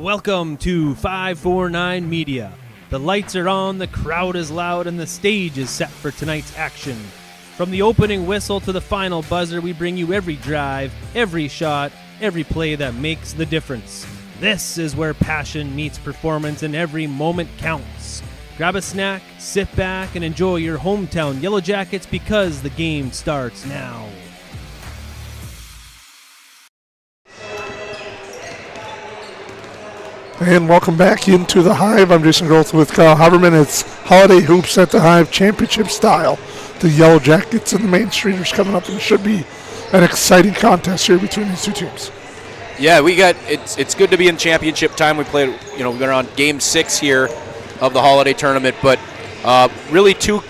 Welcome to 549 Media. The lights are on, the crowd is loud, and the stage is set for tonight's action. From the opening whistle to the final buzzer, we bring you every drive, every shot, every play that makes the difference. This is where passion meets performance and every moment counts. Grab a snack, sit back, and enjoy your hometown Yellow Jackets because the game starts now. And welcome back into the Hive. I'm Jason Groth with Kyle Haberman. It's Holiday Hoops at the Hive championship style. The Yellow Jackets and the Main Streeters coming up, and it should be an exciting contest here between these two teams. Yeah, it's good to be in championship time. We played, we're on game 6 here of the Holiday tournament, but really two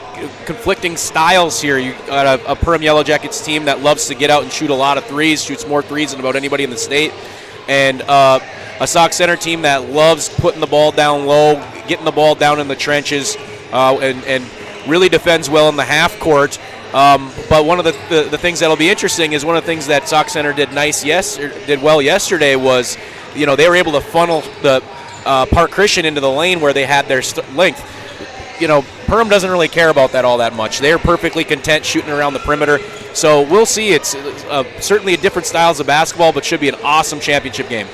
conflicting styles here. You got a Perham Yellow Jackets team that loves to get out and shoot a lot of threes, shoots more threes than about anybody in the state, and a Sauk Center team that loves putting the ball down low, getting the ball down in the trenches, and really defends well in the half court. But one of the things that'll be interesting is one of the things that Sauk Center did well yesterday was, they were able to funnel the Park Christian into the lane where they had their length. Perham doesn't really care about that all that much. They're perfectly content shooting around the perimeter. So we'll see. It's certainly a different styles of basketball, but should be an awesome championship game.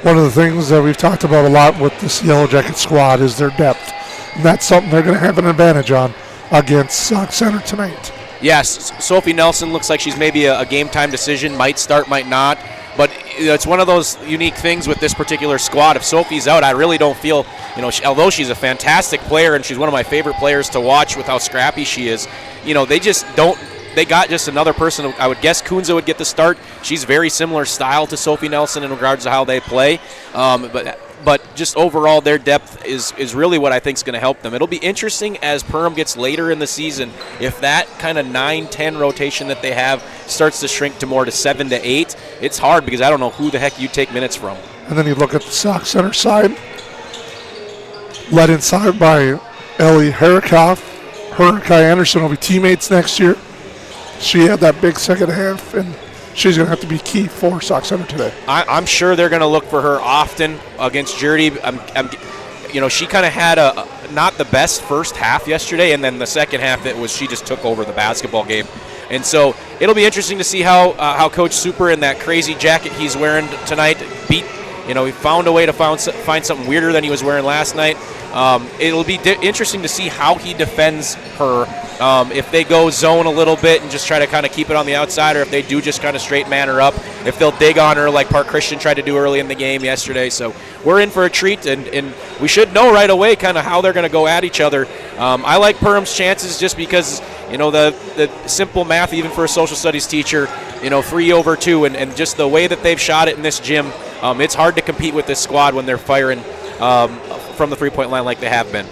One of the things that we've talked about a lot with this Yellow Jacket squad is their depth. And that's something they're going to have an advantage on against Sauk Center tonight. Yes, Sophie Nelson looks like she's maybe a game-time decision, might start, might not. But it's one of those unique things with this particular squad. If Sophie's out, I really don't feel, although she's a fantastic player and she's one of my favorite players to watch with how scrappy she is, they just don't. They got just another person. I would guess Kunza would get the start. She's very similar style to Sophie Nelson in regards to how they play. But just overall, their depth is really what I think is going to help them. It'll be interesting as Perham gets later in the season if that kind of 9-10 rotation that they have starts to shrink to more to 7 to 8. It's hard because I don't know who the heck you take minutes from. And then you look at the Sauk Center side, led inside by Ellie Herikoff. Her and Kai Anderson will be teammates next year. She had that big second half, and she's going to have to be key for Sauk Center today. I'm sure they're going to look for her often against Jurdy. She kind of had not the best first half yesterday, and then the second half she just took over the basketball game. And so it'll be interesting to see how Coach Super in that crazy jacket he's wearing tonight beat. He found a way to find something weirder than he was wearing last night. It'll be interesting to see how he defends her. If they go zone a little bit and just try to kind of keep it on the outside, or if they do just kind of straight man her up, if they'll dig on her like Park Christian tried to do early in the game yesterday. So we're in for a treat, and we should know right away kind of how they're going to go at each other. I like Perham's chances just because, the simple math, even for a social studies teacher, 3 over 2, and just the way that they've shot it in this gym, it's hard to compete with this squad when they're firing from the three-point line like they have been.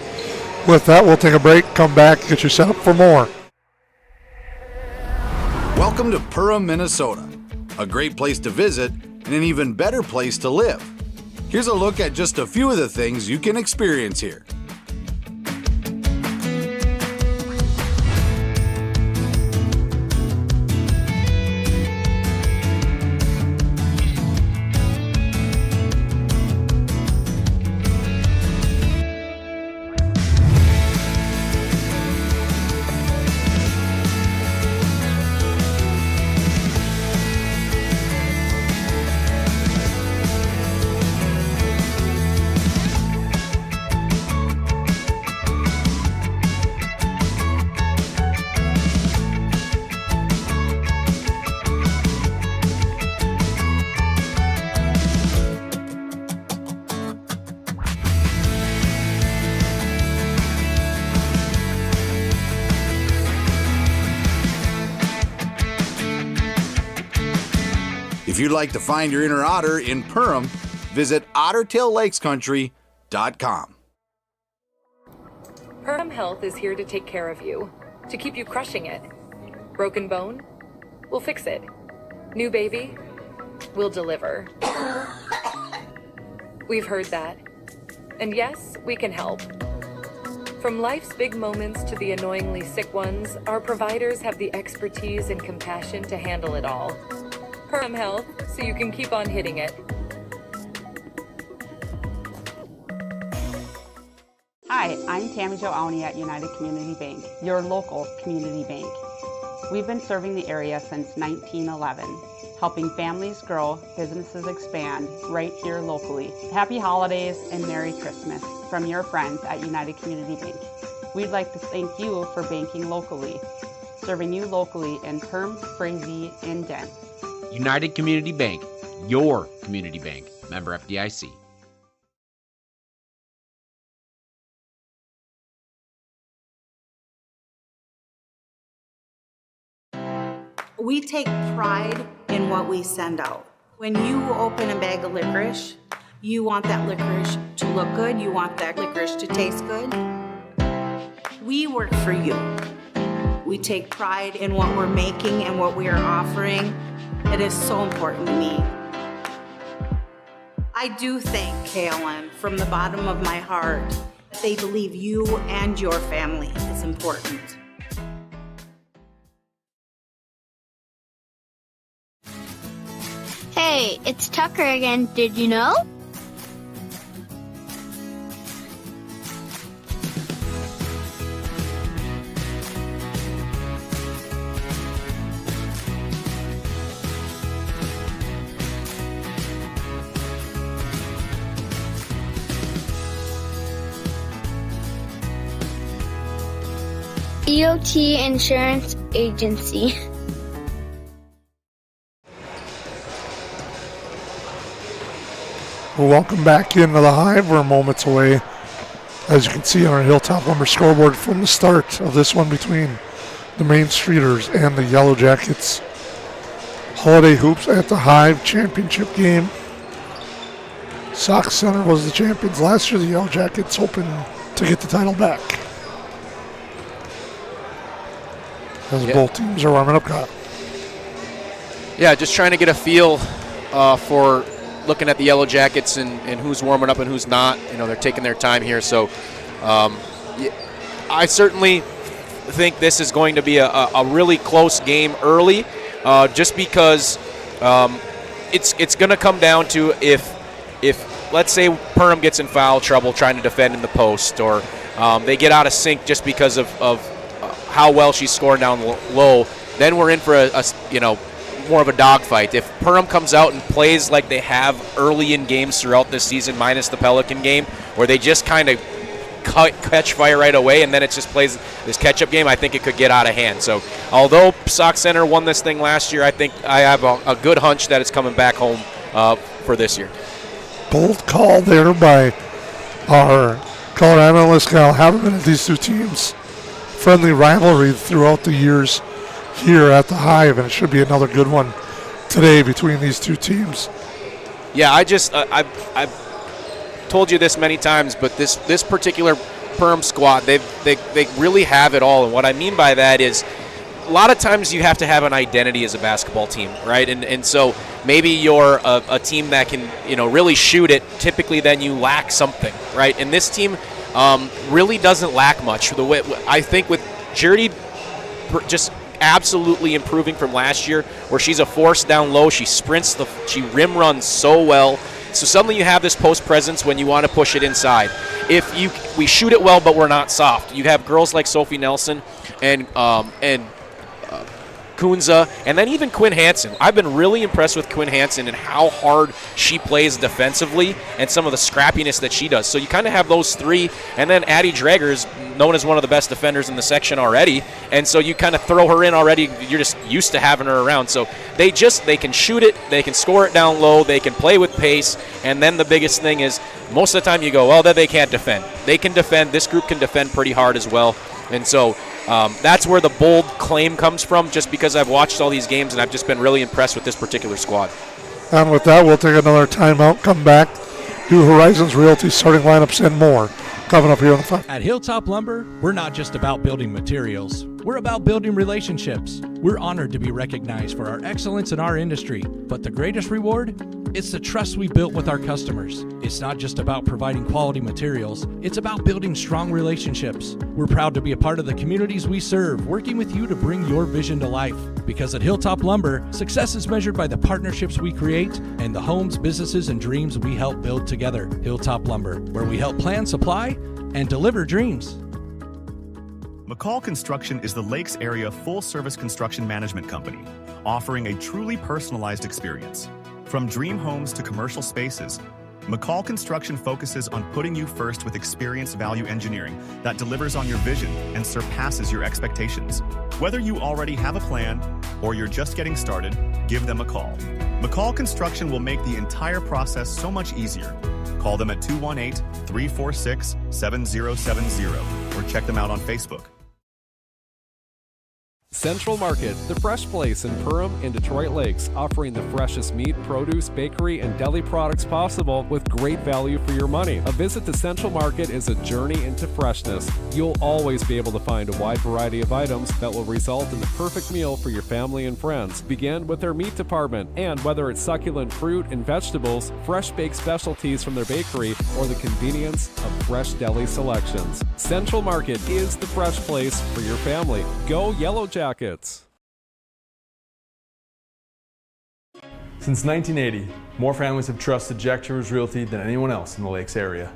With that, we'll take a break, come back, get you set up for more. Welcome to Perham, Minnesota, a great place to visit and an even better place to live. Here's a look at just a few of the things you can experience here. If you'd like to find your inner otter in Perham, visit OttertailLakesCountry.com. Perham Health is here to take care of you, to keep you crushing it. Broken bone? We'll fix it. New baby? We'll deliver. We've heard that. And yes, we can help. From life's big moments to the annoyingly sick ones, our providers have the expertise and compassion to handle it all. Perham Health, so you can keep on hitting it. Hi, I'm Tammy Jo Awney at United Community Bank, your local community bank. We've been serving the area since 1911, helping families grow, businesses expand right here locally. Happy holidays and Merry Christmas from your friends at United Community Bank. We'd like to thank you for banking locally, serving you locally in Perham, Frazee, and Dent. United Community Bank, your community bank. Member FDIC. We take pride in what we send out. When you open a bag of licorice, you want that licorice to look good, you want that licorice to taste good. We work for you. We take pride in what we're making and what we are offering. It is so important to me. I do thank KLM from the bottom of my heart. They believe you and your family is important. Hey, it's Tucker again, did you know? EOT Insurance Agency. Well, welcome back into the Hive. We're moments away, as you can see on our Hilltop Lumber scoreboard, from the start of this one between the Main Streeters and the Yellow Jackets. Holiday Hoops at the Hive championship game. Sauk Center was the champions last year. The Yellow Jackets hoping to get the title back. As both teams are warming up, Kyle. Yeah, just trying to get a feel for looking at the Yellow Jackets and who's warming up and who's not. You know, they're taking their time here. So I certainly think this is going to be a really close game early, just because it's going to come down to if let's say Perham gets in foul trouble trying to defend in the post, or they get out of sync just because of how well she's scoring down low, then we're in for a more of a dogfight. If Perham comes out and plays like they have early in games throughout this season, minus the Pelican game, where they just kind of catch fire right away, and then it just plays this catch-up game, I think it could get out of hand. So although Sauk Center won this thing last year, I think I have a good hunch that it's coming back home for this year. Bold call there by our color analyst, Kyle Haberman, at these two teams. Friendly rivalry throughout the years here at the Hive, and it should be another good one today between these two teams. Yeah, I've told you this many times, but this particular Perham squad, they really have it all. And what I mean by that is, a lot of times you have to have an identity as a basketball team, right? And so maybe you're a team that can really shoot it. Typically, then you lack something, right? And this team really doesn't lack much. The way I think with Jerdy just absolutely improving from last year, where she's a force down low, she sprints, she rim runs so well. So suddenly you have this post presence when you want to push it inside. We shoot it well, but we're not soft. You have girls like Sophie Nelson and Kunza, and then even Quinn Hansen. I've been really impressed with Quinn Hansen and how hard she plays defensively and some of the scrappiness that she does. So you kind of have those three, and then Addie Drager is known as one of the best defenders in the section already, and so you kind of throw her in already. You're just used to having her around. So they can shoot it, they can score it down low, they can play with pace, and then the biggest thing is most of the time you go, well, they can't defend. They can defend. This group can defend pretty hard as well, and so that's where the bold claim comes from, just because I've watched all these games and I've just been really impressed with this particular squad. And with that, we'll take another timeout, come back, do Horizons Realty starting lineups and more coming up here on the 5. At Hilltop Lumber, we're not just about building materials. We're about building relationships. We're honored to be recognized for our excellence in our industry, but the greatest reward? It's the trust we built with our customers. It's not just about providing quality materials, it's about building strong relationships. We're proud to be a part of the communities we serve, working with you to bring your vision to life. Because at Hilltop Lumber, success is measured by the partnerships we create and the homes, businesses, and dreams we help build together. Hilltop Lumber, where we help plan, supply, and deliver dreams. McCall Construction is the Lakes area full-service construction management company, offering a truly personalized experience. From dream homes to commercial spaces, McCall Construction focuses on putting you first with experienced value engineering that delivers on your vision and surpasses your expectations. Whether you already have a plan or you're just getting started, give them a call. McCall Construction will make the entire process so much easier. Call them at 218-346-7070 or check them out on Facebook. Central Market, the fresh place in Perham and Detroit Lakes, offering the freshest meat, produce, bakery, and deli products possible with great value for your money. A visit to Central Market is a journey into freshness. You'll always be able to find a wide variety of items that will result in the perfect meal for your family and friends. Begin with their meat department, and whether it's succulent fruit and vegetables, fresh baked specialties from their bakery, or the convenience of fresh deli selections, Central Market is the fresh place for your family. Go Yellow Jackets. Since 1980, more families have trusted Jack Chivers Realty than anyone else in the Lakes area.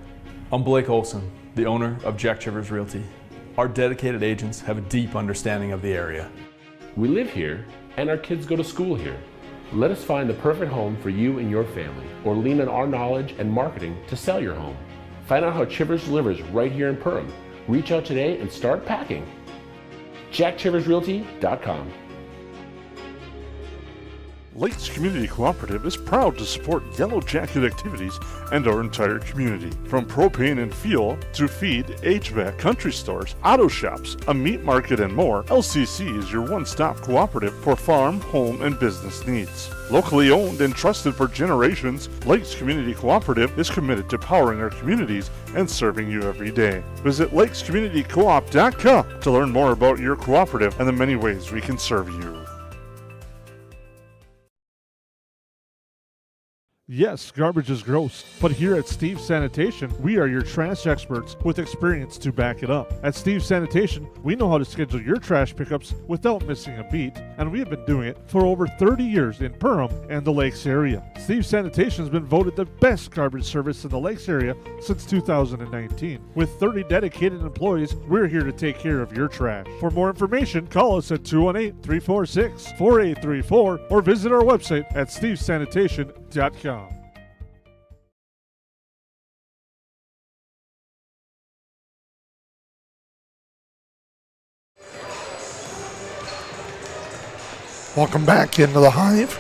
I'm Blake Olson, the owner of Jack Chivers Realty. Our dedicated agents have a deep understanding of the area. We live here and our kids go to school here. Let us find the perfect home for you and your family, or lean on our knowledge and marketing to sell your home. Find out how Chivers delivers right here in Perham. Reach out today and start packing. JackChiversRealty.com. Lakes Community Cooperative is proud to support Yellow Jacket activities and our entire community. From propane and fuel to feed, HVAC, country stores, auto shops, a meat market, and more, LCC is your one-stop cooperative for farm, home, and business needs. Locally owned and trusted for generations, Lakes Community Cooperative is committed to powering our communities and serving you every day. Visit lakescommunitycoop.com to learn more about your cooperative and the many ways we can serve you. Yes, garbage is gross, but here at Steve's Sanitation, we are your trash experts with experience to back it up. At Steve's Sanitation, we know how to schedule your trash pickups without missing a beat, and we have been doing it for over 30 years in Perham and the Lakes area. Steve's Sanitation has been voted the best garbage service in the Lakes area since 2019. With 30 dedicated employees, we're here to take care of your trash. For more information, call us at 218-346-4834 or visit our website at stevesanitation.com. Welcome back into the Hive.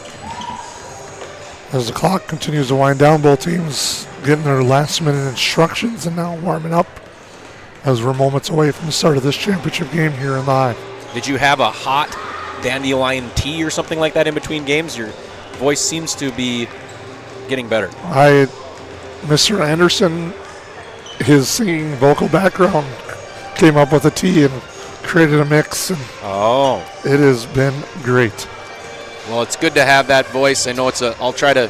As the clock continues to wind down, both teams getting their last minute instructions and now warming up as we're moments away from the start of this championship game here in the Hive. Did you have a hot dandelion tea or something like that in between games? Your voice seems to be getting better. Mr. Anderson, his singing vocal background came up with a tea and created a mix, and it has been great. Well, it's good to have that voice. I know I'll try to,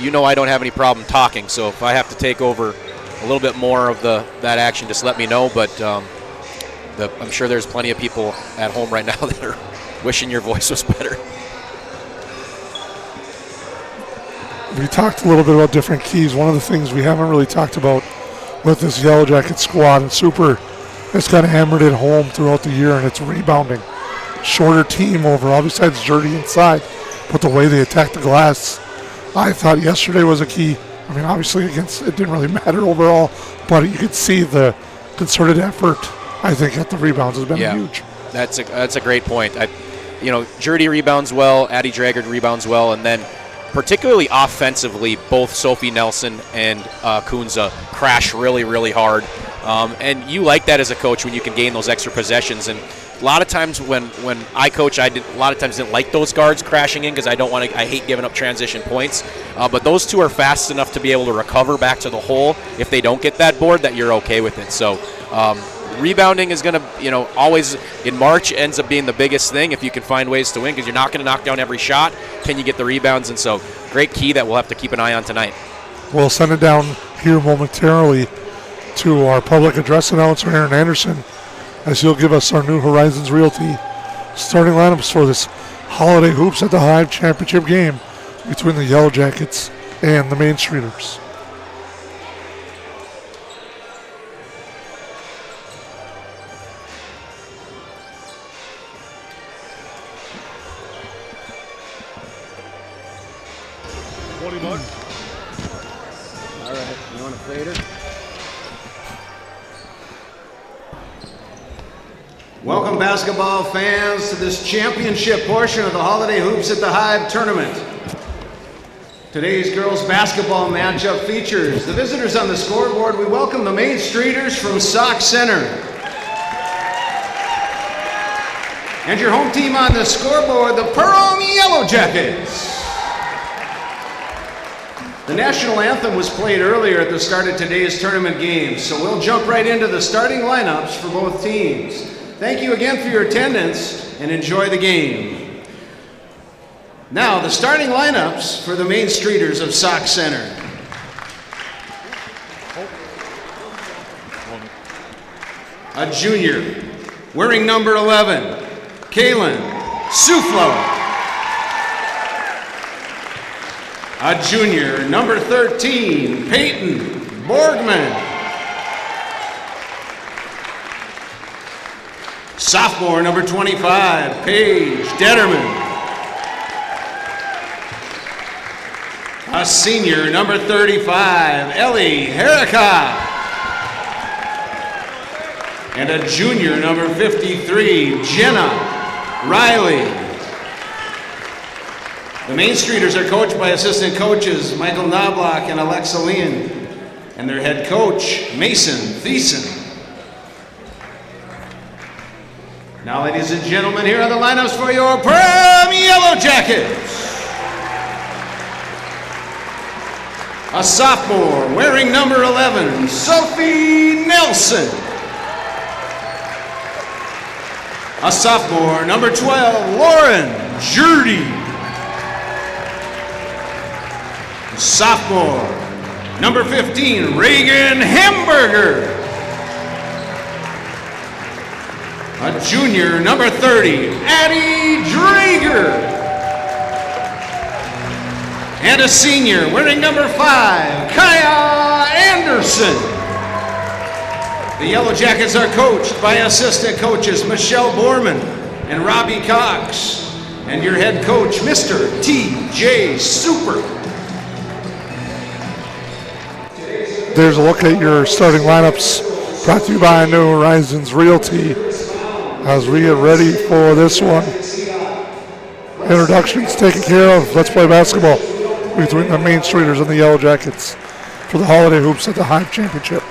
I don't have any problem talking, so if I have to take over a little bit more of that action, just let me know, but I'm sure there's plenty of people at home right now that are wishing your voice was better. We talked a little bit about different keys. One of the things we haven't really talked about with this Yellow Jacket squad, and Super has kind of hammered it home throughout the year, and it's rebounding. Shorter team overall, besides dirty inside, but the way they attack the glass, I thought yesterday was a key. I mean, obviously it didn't really matter overall, but you could see the concerted effort, I think, at the rebounds has been huge. That's a great point. Jurdy rebounds well, Addie Draggard rebounds well, and then particularly offensively, both Sophie Nelson and Kunza crash really, really hard. And you like that as a coach when you can gain those extra possessions. And a lot of times when I coach, a lot of times didn't like those guards crashing in because I hate giving up transition points. But those two are fast enough to be able to recover back to the hole if they don't get that board, that you're okay with it. So rebounding is going to, always in March ends up being the biggest thing if you can find ways to win, because you're not going to knock down every shot. Can you get the rebounds? And so great key that we'll have to keep an eye on tonight. We'll send it down here momentarily to our public address announcer, Aaron Anderson, as he'll give us our new Horizons Realty starting lineups for this Holiday Hoops at the Hive championship game between the Yellow Jackets and the Main Streeters. You want a fader? Welcome, basketball fans, to this championship portion of the Holiday Hoops at the Hive tournament. Today's girls basketball matchup features the visitors on the scoreboard. We welcome the Main Streeters from Sauk Center. And your home team on the scoreboard, the Perham Yellow Jackets. The national anthem was played earlier at the start of today's tournament games, so we'll jump right into the starting lineups for both teams. Thank you again for your attendance and enjoy the game. Now, the starting lineups for the Main Streeters of Sauk Center. A junior, wearing number 11, Kaylin Suflo. A junior, number 13, Peyton Borgman. Sophomore, number 25, Paige Detterman. A senior, number 35, Ellie Harricott. And a junior, number 53, Jenna Riley. The Main Streeters are coached by assistant coaches Michael Knobloch and Alexa Leon, and their head coach, Mason Thiessen. Now, ladies and gentlemen, here are the lineups for your Perham Yellow Jackets. A sophomore wearing number 11, Sophie Nelson. A sophomore, number 12, Lauren Jurdy. A sophomore, number 15, Reagan Hamburger. A junior, number 30, Addie Drager. And a senior, wearing number 5, Kaya Anderson. The Yellow Jackets are coached by assistant coaches Michelle Borman and Robbie Cox, and your head coach, Mr. T.J. Super. There's a look at your starting lineups, brought to you by New Horizons Realty. As we get ready for this one, introductions taken care of. Let's play basketball between the Main Streeters and the Yellow Jackets for the Holiday Hoops at the Hive Championship.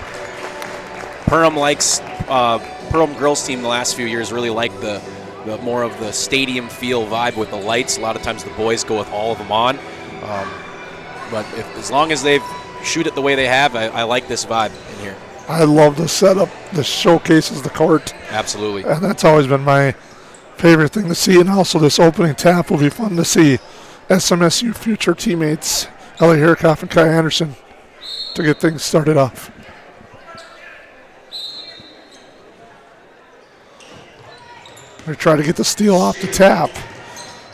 Perham girls team the last few years really like the more of the stadium feel vibe with the lights. A lot of times the boys go with all of them on, but as long as they shoot it the way they have, I like this vibe in here. I love the setup. This showcases the court. Absolutely. And that's always been my favorite thing to see. And also this opening tap will be fun to see. SMSU future teammates, Ellie Harrikoff and Kai Anderson, to get things started off. They try to get the steal off the tap.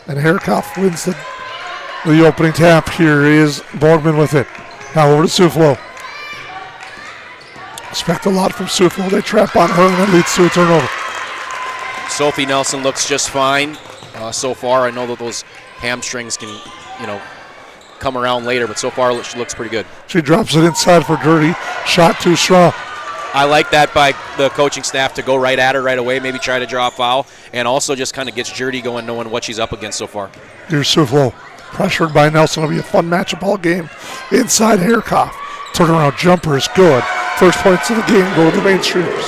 And Harrikoff wins the opening tap. Here is Borgman with it. Now over to Suflo. Expect a lot from Suflo. They trap on her, and it leads to a turnover. Sophie Nelson looks just fine so far. I know that those hamstrings can, come around later, but so far she looks pretty good. She drops it inside for Dirty. Shot too strong. I like that by the coaching staff to go right at her right away, maybe try to draw a foul, and also just kind of gets Jurdy going, knowing what she's up against so far. Here's Suflo. Pressured by Nelson. It'll be a fun matchup all game. Inside Harrikoff. Turnaround jumper is good. First points of the game go to the Main Streeters.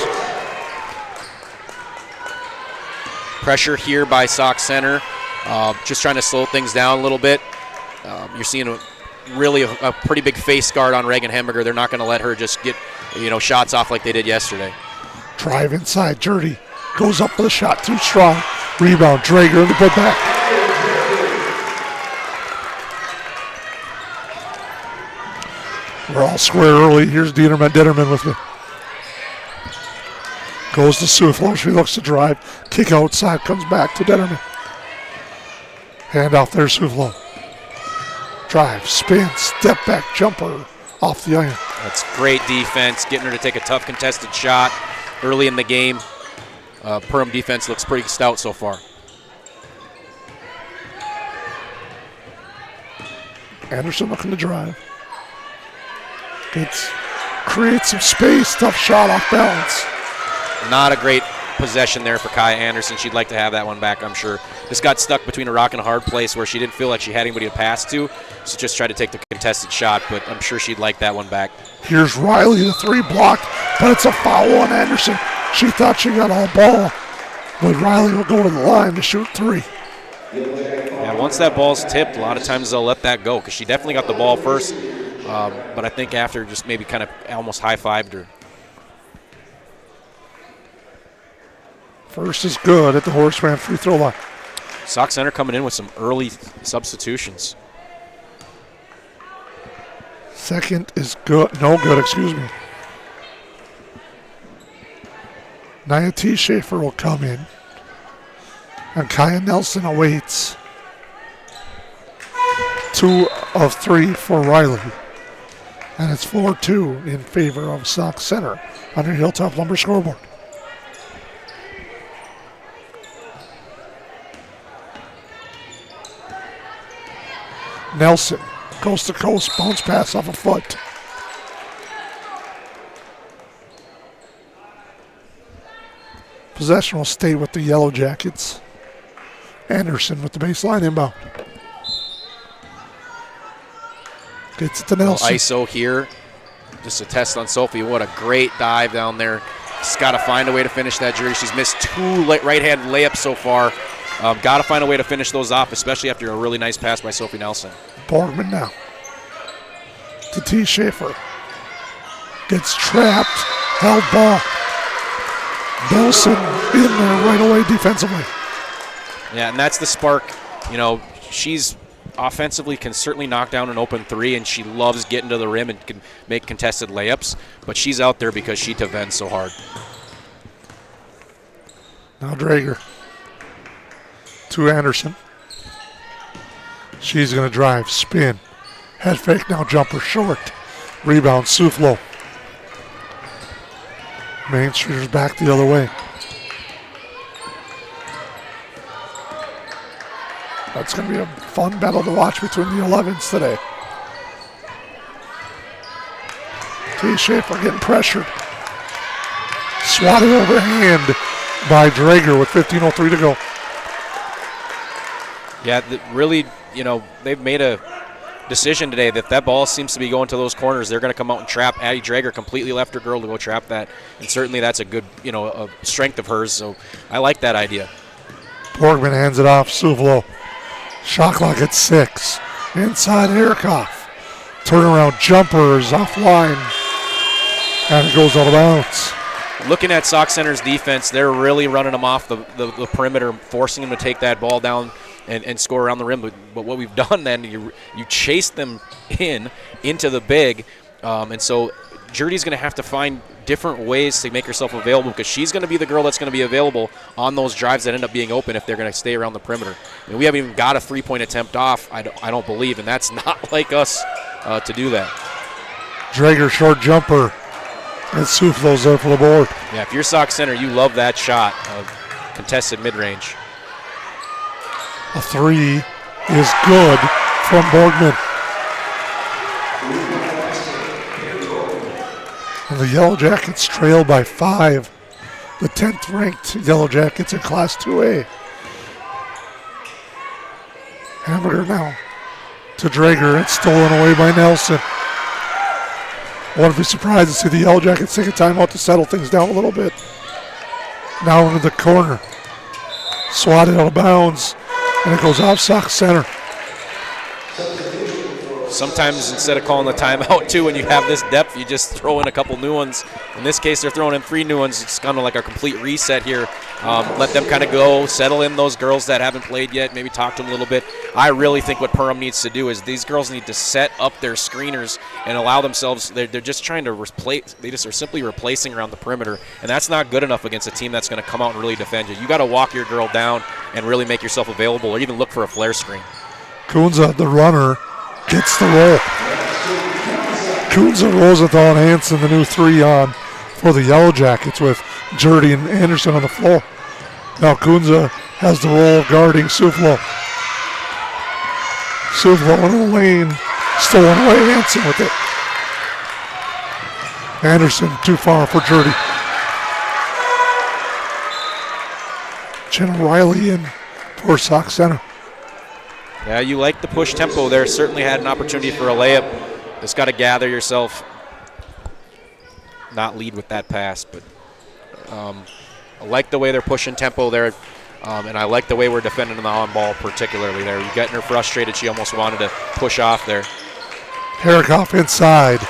Pressure here by Sauk Center. Just trying to slow things down a little bit. You're seeing a pretty big face guard on Reagan Hamburger. They're not going to let her just get shots off like they did yesterday. Drive inside. Jurdy goes up for the shot. Too strong. Rebound. Drager in the putback. We're all square early. Here's Detterman with me. Goes to Suflo. She looks to drive. Kick outside. Comes back to Detterman. Hand off there, Suflo. Drive, spin, step back, jumper off the iron. That's great defense, getting her to take a tough contested shot early in the game. Perham defense looks pretty stout so far. Anderson looking to drive. Gets creates some space. Tough shot off balance. Not a great possession there for Kaya Anderson. She'd like to have that one back, I'm sure. Just got stuck between a rock and a hard place where she didn't feel like she had anybody to pass to. So just tried to take the contested shot, but I'm sure she'd like that one back. Here's Riley, the three blocked, but it's a foul on Anderson. She thought she got all ball, but Riley will go to the line to shoot three. Yeah, once that ball's tipped, a lot of times they'll let that go because she definitely got the ball first. But I think after just maybe kind of almost high-fived her. First is good at the Horseman free throw line. Sauk Center coming in with some early substitutions. Second is good. No good, excuse me. Nia T. Schaefer will come in. And Kaya Nelson awaits. 2 of 3 for Riley. And it's 4-2 in favor of Sauk Center on your Hilltop Lumber scoreboard. Nelson, coast to coast, bounce pass off a foot. Possession will stay with the Yellow Jackets. Anderson with the baseline inbound. Gets it to Nelson. ISO here. Just a test on Sophie. What a great dive down there. She's got to find a way to finish that jury. She's missed 2 right-hand layups so far. Got to find a way to finish those off, especially after a really nice pass by Sophie Nelson. Borgman now to T. Schaefer. Gets trapped. Held ball. Nelson in there right away defensively. Yeah, and that's the spark. You know, she's offensively can certainly knock down an open three, and she loves getting to the rim and can make contested layups, but she's out there because she defends so hard. Now Drager to Anderson. She's going to drive, spin, head fake, now jumper short. Rebound, Suflo. Main Streeters back the other way. That's going to be a fun battle to watch between the 11s today. T. Schaefer getting pressured. Swatted overhand by Drager with 15:03 to go. Yeah, really, you know, they've made a decision today that ball seems to be going to those corners. They're going to come out and trap. Addie Drager completely left her girl to go trap that, and certainly that's a good, you know, a strength of hers. So I like that idea. Borgman hands it off. Suvlo. Shot clock at 6. Inside Erikoff. Turnaround jumpers offline. And it goes out of bounds. Looking at Sauk Center's defense, they're really running them off the perimeter, forcing them to take that ball down and score around the rim. But what we've done then, you chase them into the big. And so Jerdy's going to have to find different ways to make herself available because she's going to be the girl that's going to be available on those drives that end up being open if they're going to stay around the perimeter. I mean, we haven't even got a three-point attempt off, I don't believe, and that's not like us to do that. Drager short jumper. And Suflo's there for the board. Yeah, if you're Sauk Center, you love that shot of contested mid-range. A 3 is good from Borgman. And the Yellow Jackets trail by 5. The 10th ranked Yellow Jackets in Class 2A. Hamburger now to Drager. It's stolen away by Nelson. I wouldn't be surprised to see the Yellow Jackets take a timeout to settle things down a little bit. Now into the corner. Swatted out of bounds. And it goes off Sauk Center. Sometimes instead of calling the timeout, too, when you have this depth, you just throw in a couple new ones. In this case, they're throwing in 3 new ones. It's kind of like a complete reset here. Let them kind of go, settle in those girls that haven't played yet, maybe talk to them a little bit. I really think what Perham needs to do is these girls need to set up their screeners and allow themselves, they're just trying to replace, they just are simply replacing around the perimeter, and that's not good enough against a team that's going to come out and really defend you. You got to walk your girl down and really make yourself available or even look for a flare screen. Kunza, the runner, gets the roll. Kunza, Rosenthal, and Hansen, the new 3 on for the Yellow Jackets with Jurdy and Anderson on the floor. Now Kunza has the role of guarding Suflo. Suflo into the lane, stolen away, Hansen with it. Anderson too far for Jurdy. Jenna Riley in for Sauk Center. Yeah, you like the push tempo there. Certainly had an opportunity for a layup. Just got to gather yourself. Not lead with that pass, but I like the way they're pushing tempo there. And I like the way we're defending the on-ball particularly there. You're getting her frustrated. She almost wanted to push off there. Herikoff inside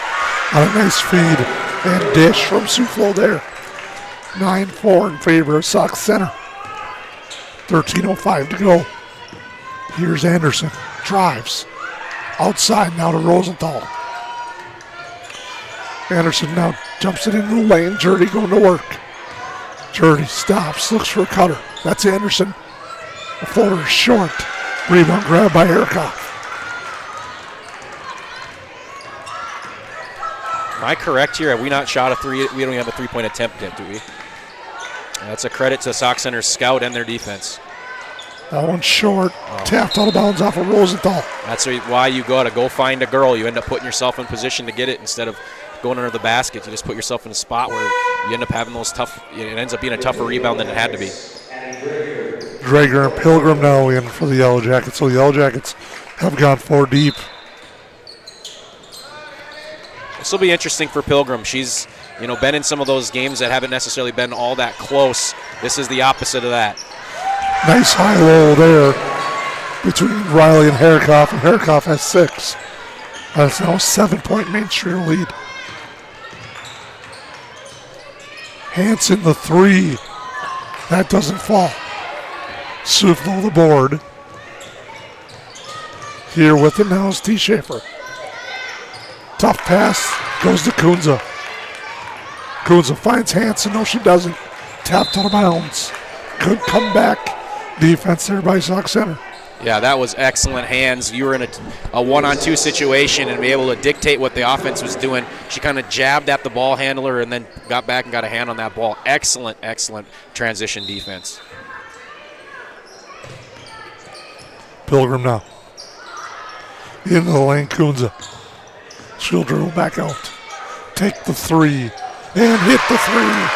on a nice feed and dish from Suflo there. 9-4 in favor of Sauk Center. 13:05 to go. Here's Anderson. Drives. Outside now to Rosenthal. Anderson now jumps it into the lane. Jurdy going to work. Jurdy stops, looks for a cutter. That's Anderson. The floater is short. Rebound grab by Herikoff. Am I correct here? Have we not shot a three? We don't even have a three-point attempt yet, do we? That's a credit to Sauk Center's scout and their defense. That one's short. Tapped out of bounds off of Rosenthal. That's why you got to go find a girl. You end up putting yourself in position to get it instead of going under the basket. You just put yourself in a spot where you end up having those tough, it ends up being a tougher rebound than it had to be. Drager and Pilgrim now in for the Yellow Jackets. So the Yellow Jackets have gone 4 deep. This will be interesting for Pilgrim. She's, been in some of those games that haven't necessarily been all that close. This is the opposite of that. Nice high-low there between Riley and Herikoff has 6. That's now a 7-point Main Street lead. Hanson the 3. That doesn't fall. Suflo the board. Here with it now is T. Schaefer. Tough pass goes to Kunza. Kunza finds Hanson. No, she doesn't. Tapped out of bounds. Good comeback defense there by Sauk Center. Yeah, that was excellent hands. You were in a one-on-two situation and be able to dictate what the offense was doing. She kind of jabbed at the ball handler and then got back and got a hand on that ball. Excellent, excellent transition defense. Pilgrim now. Into the lane, Kunza. She'll dribble back out. Take the 3 and hit the 3.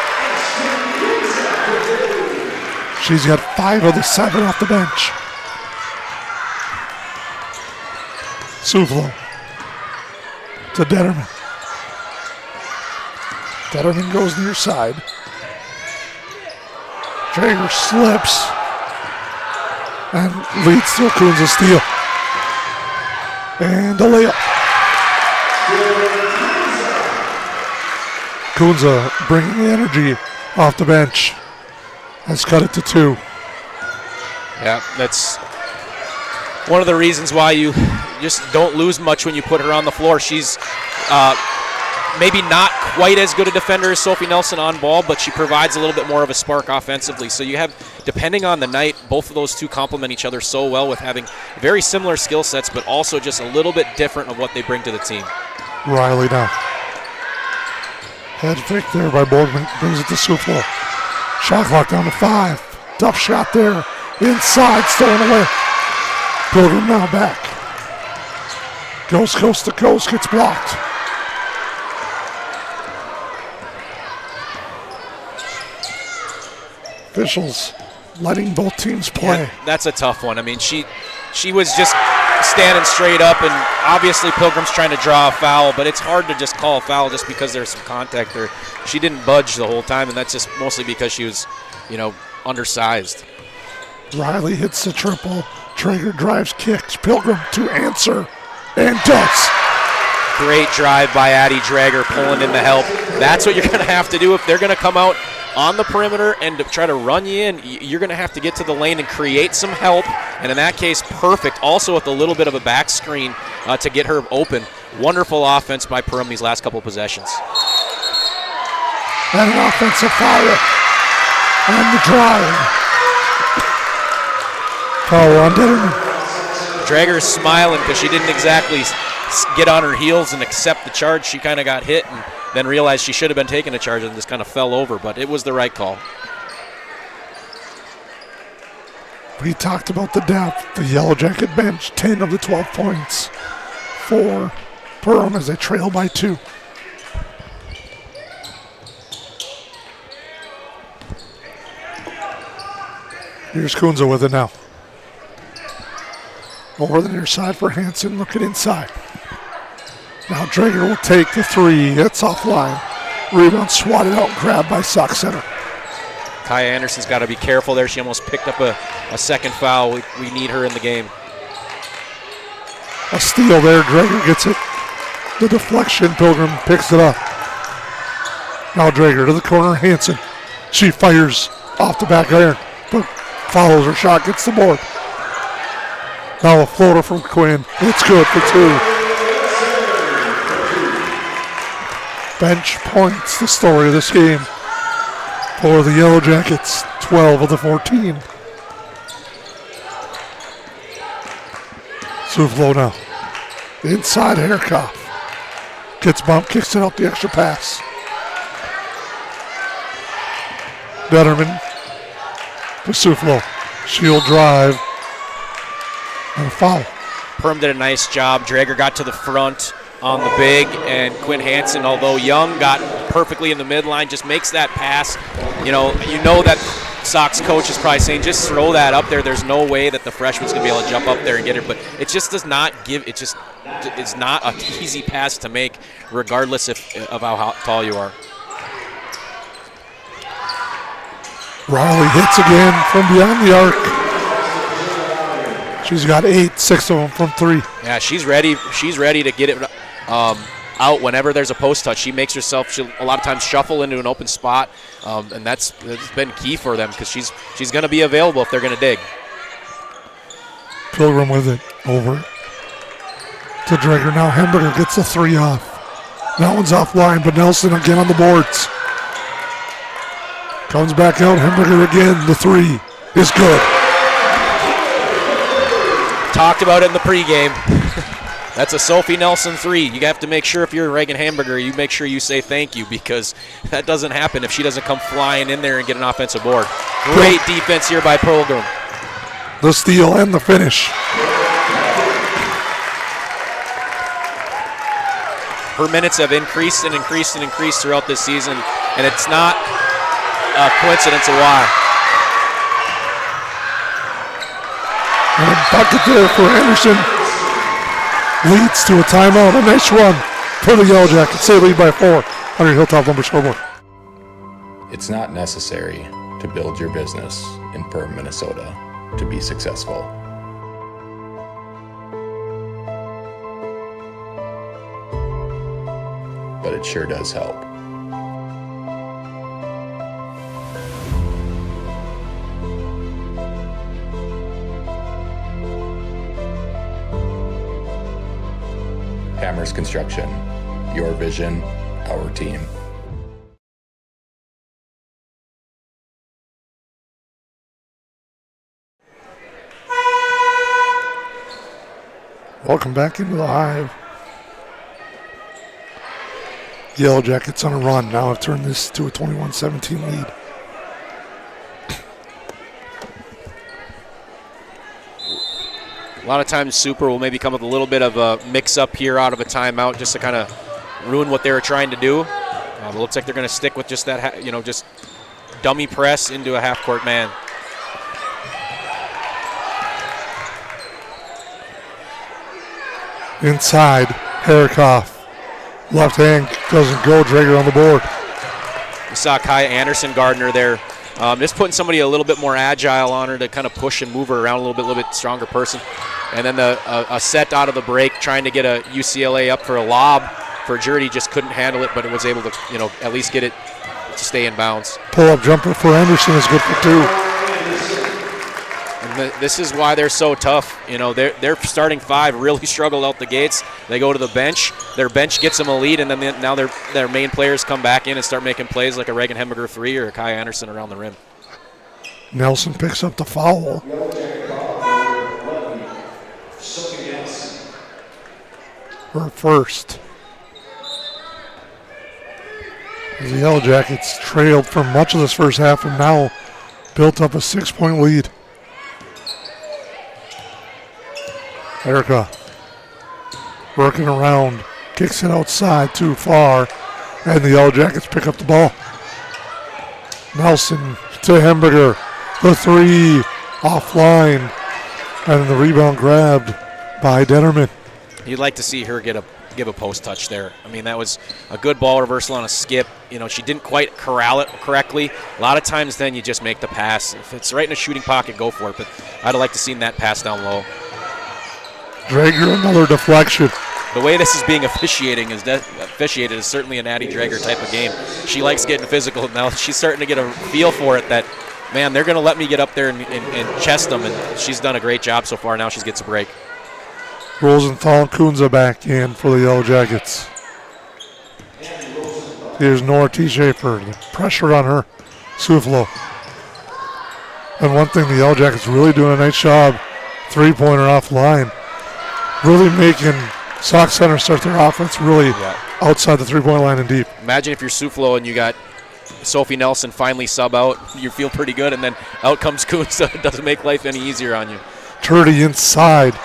She's got 5 of the 7 off the bench. Suflo to Detterman. Detterman goes near side. Drager slips and leads to a Kunza steal. And a layup. Kunza bringing the energy off the bench. Has cut it to 2. Yeah, that's one of the reasons why you just don't lose much when you put her on the floor. She's maybe not quite as good a defender as Sophie Nelson on ball, but she provides a little bit more of a spark offensively. So you have, depending on the night, both of those two complement each other so well with having very similar skill sets, but also just a little bit different of what they bring to the team. Riley now. Head fake there by Borgman. Brings it to Suflo. Shot clock down to 5. Tough shot there. Inside, stolen away. Pilgrim now back. Goes coast to coast, gets blocked. Officials letting both teams play. Yeah, that's a tough one. I mean, she was just standing straight up, and obviously Pilgrim's trying to draw a foul, but it's hard to just call a foul just because there's some contact there. She didn't budge the whole time, and that's just mostly because she was, undersized. Riley hits the triple. Traeger drives, kicks. Pilgrim to answer, and does. Great drive by Addie Drager, pulling in the help. That's what you're going to have to do if they're going to come out on the perimeter and to try to run you in. You're going to have to get to the lane and create some help, and in that case, perfect. Also with a little bit of a back screen to get her open. Wonderful offense by Perham these last couple possessions. And an offensive foul on the drive. Foul on Detterman. Drager's smiling because she didn't exactly get on her heels and accept the charge. She kind of got hit and then realized she should have been taking a charge and just kind of fell over, but it was the right call. We talked about the depth. The Yellow Jacket bench, 10 of the 12 points for Perham as they trail by 2. Here's Kunze with it now. Over the near side for Hansen, looking inside. Now Drager will take the three. It's offline. Rebound swatted out and grabbed by Sauk Center. Kaya Anderson's got to be careful there. She almost picked up a second foul. We need her in the game. A steal there. Drager gets it. The deflection. Pilgrim picks it up. Now Drager to the corner. Hansen. She fires off the back iron, but follows her shot, gets the board. Now a floater from Quinn. It's good for two. Bench points, the story of this game for the Yellow Jackets, 12 of the 14. Suflo now. Inside Herkoff. Gets bumped, kicks it out the extra pass. Betterman to Suflo. Shield drive. And a foul. Perm did a nice job. Drager got to the front on the big, and Quinn Hansen, although young, got perfectly in the midline, just makes that pass. You know that Sauk's coach is probably saying, just throw that up there. There's no way that the freshman's going to be able to jump up there and get it, but it just does not give, it's not an easy pass to make, regardless of how tall you are. Riley hits again from beyond the arc. She's got 8, 6 of them from 3. Yeah, she's ready. She's ready to get it out whenever there's a post touch. She makes herself, she'll a lot of times shuffle into an open spot, and that's been key for them because she's going to be available if they're going to dig. Pilgrim with it over to Drager. Now Hamburger gets the 3 off. That one's offline, but Nelson again on the boards. Comes back out, Hamburger again. The 3 is good. Talked about it in the pregame. That's a Sophie Nelson 3. You have to make sure if you're Reagan Hamburger, you make sure you say thank you, because that doesn't happen if she doesn't come flying in there and get an offensive board. Great defense here by Pilgrim. The steal and the finish. Her minutes have increased and increased and increased throughout this season, and it's not a coincidence of why. And a bucket there for Anderson. Leads to a timeout. A nice run for the Yellow Jackets. They lead by 4 on your Hilltop Lumber scoreboard. It's not necessary to build your business in Perham, Minnesota to be successful. But it sure does help. Hammers Construction, your vision, our team. Welcome back into the Hive. Yellow Jackets on a run. Now have turned this to a 21-17 lead. A lot of times Super will maybe come with a little bit of a mix-up here out of a timeout just to kind of ruin what they were trying to do. It looks like they're going to stick with just that, just dummy press into a half-court man. Inside, Herikoff. Left hand doesn't go. Drager on the board. We saw Kaya Anderson Gardner there. Just putting somebody a little bit more agile on her to kind of push and move her around a little bit stronger person. And then a set out of the break, trying to get a UCLA up for a lob for Jurdy, just couldn't handle it, but it was able to, at least get it to stay in bounds. Pull-up jumper for Anderson is good for 2. And this is why they're so tough. Their starting 5 really struggled out the gates. They go to the bench. Their bench gets them a lead, and then now their main players come back in and start making plays like a Reagan Hemberger 3 or a Kaya Anderson around the rim. Nelson picks up the foul. Her first. The Yellow Jackets trailed for much of this first half and now built up a 6-point lead. Erica working around, kicks it outside too far, and the Yellow Jackets pick up the ball. Nelson to Hemberger. The 3 offline. And the rebound grabbed by Detterman. You'd like to see her give a post touch there. I mean, that was a good ball reversal on a skip. You know, she didn't quite corral it correctly. A lot of times then you just make the pass. If it's right in a shooting pocket, go for it. But I'd like to see that pass down low. Drager, another deflection. The way this is being officiated is certainly a Natty Drager type of game. She likes getting physical. Now she's starting to get a feel for it that, man, they're going to let me get up there and chest them, and she's done a great job so far. Now she gets a break. Rosenthal and Kunza back in for the Yellow Jackets. Here's Nora T. Schaefer. The pressure on her. Suflo. And one thing the Yellow Jackets really doing a nice job, three-pointer offline. Really making Sauk Center start their offense really outside the three-point line and deep. Imagine if you're Suflo and you got Sophie Nelson finally sub out. You feel pretty good, and then out comes Kunza. It doesn't make life any easier on you. Turdy inside.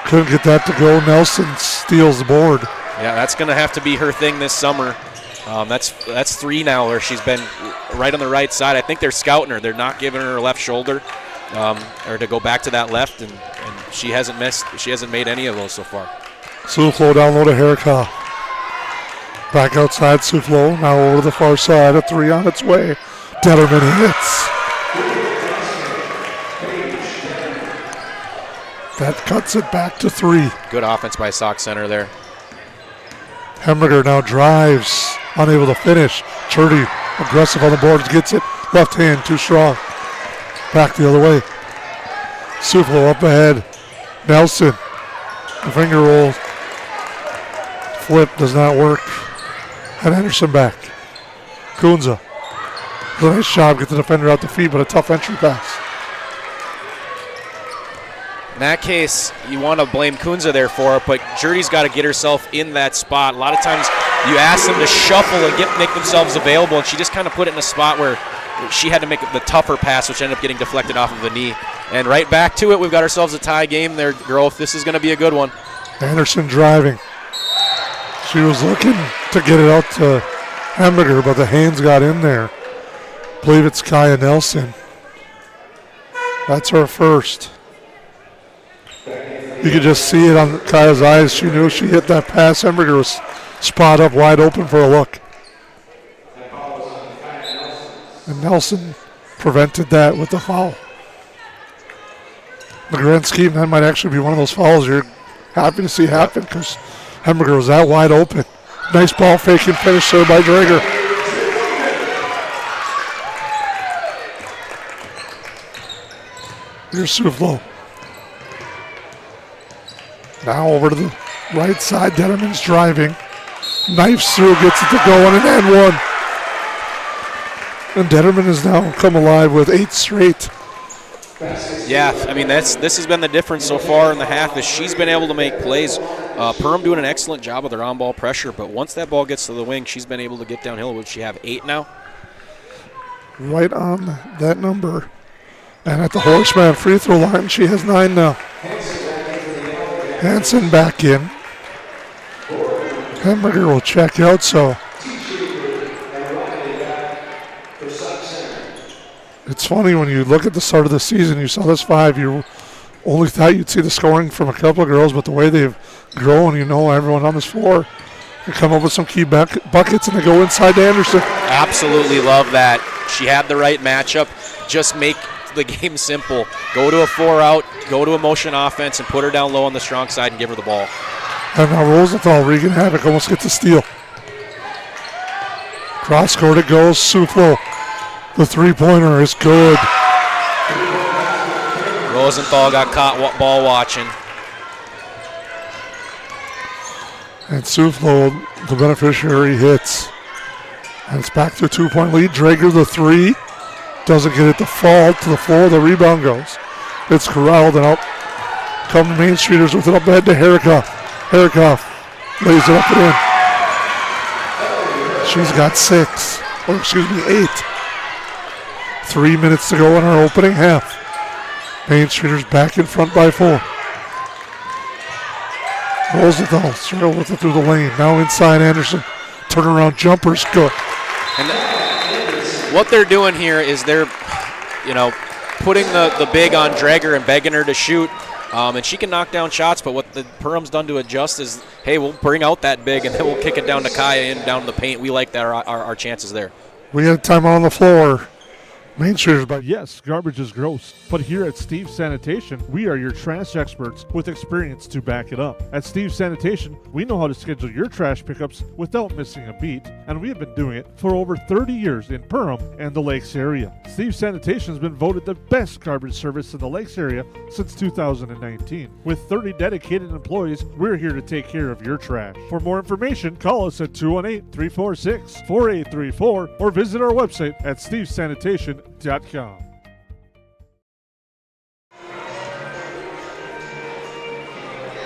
Couldn't get that to go. Nelson steals the board. Yeah, that's going to have to be her thing this summer. That's 3 now where she's been right on the right side. I think they're scouting her. They're not giving her left shoulder or to go back to that left, and she hasn't missed. She hasn't made any of those so far. Suflo down low to Harikoff. Back outside Suflo. Now over to the far side. A three on its way. Detterman hits. That cuts it back to 3. Good offense by Sauk Center there. Hemberger now drives, unable to finish. Turdy aggressive on the boards, gets it. Left hand too strong. Back the other way. Suflo up ahead. Nelson. The finger roll. Flip does not work. And Anderson back. Kunza. Nice job, get the defender out the feet, but a tough entry pass. In that case, you want to blame Kunza there for it, but Jurdy's got to get herself in that spot. A lot of times you ask them to shuffle and make themselves available, and she just kind of put it in a spot where she had to make the tougher pass, which ended up getting deflected off of the knee. And right back to it, we've got ourselves a tie game there, girl. This is going to be a good one. Anderson driving. She was looking to get it out to Hemberger, but the hands got in there. I believe it's Kaya Nelson. That's her first. You could just see it on Kaya's eyes. She knew she hit that pass. Hemberger was spot up wide open for a look. And Nelson prevented that with the foul. The grand scheme, that might actually be one of those fouls you're happy to see happen because Hemberger was that wide open. Nice ball fake and finish there by Drager. Here's Suflo. Now over to the right side. Detterman's driving. Knifes through, gets it to go, and an and one. And Detterman has now come alive with 8 straight. Yeah, I mean, this has been the difference so far in the half is she's been able to make plays. Perham doing an excellent job with their on-ball pressure, but once that ball gets to the wing, she's been able to get downhill. Would she have 8 now? Right on that number. And at the Horseman free throw line, she has 9 now. Hansen back in. Hemberger will check out, so it's funny when you look at the start of the season, you saw this 5, you only thought you'd see the scoring from a couple of girls, but the way they've grown, you know, everyone on this floor, they come up with some key buckets and they go inside to Anderson. Absolutely love that. She had the right matchup. Just make the game simple. Go to a 4-out, go to a motion offense, and put her down low on the strong side and give her the ball. And now Rosenthal, Regan Havoc almost gets a steal. Cross court it goes. Suflo. The three-pointer is good. Rosenthal got caught ball watching. And Suflo, the beneficiary, hits. And it's back to a 2-point lead. Drager, the 3. Doesn't get it to fall to the floor. The rebound goes. It's corralled, and out come the Main Streeters with it up ahead to Harikoff. Harikoff lays it up and in. She's got 6. Or excuse me, 8. 3 minutes to go in our opening half. Main Streeters back in front by 4. Rosenthal straight with it through the lane. Now inside Anderson. Turnaround jumper's good. And what they're doing here is they're, putting the big on Drager and begging her to shoot. And she can knock down shots, but what the Perham's done to adjust is, hey, we'll bring out that big, and then we'll kick it down to Kaya and down the paint. We like that our chances there. We had time on the floor. Main Streeters, but yes, garbage is gross. But here at Steve's Sanitation, we are your trash experts with experience to back it up. At Steve's Sanitation, we know how to schedule your trash pickups without missing a beat, and we have been doing it for over 30 years in Perham and the Lakes area. Steve's Sanitation has been voted the best garbage service in the Lakes area since 2019. With 30 dedicated employees, we're here to take care of your trash. For more information, call us at 218-346-4834 or visit our website at stevesanitation.com.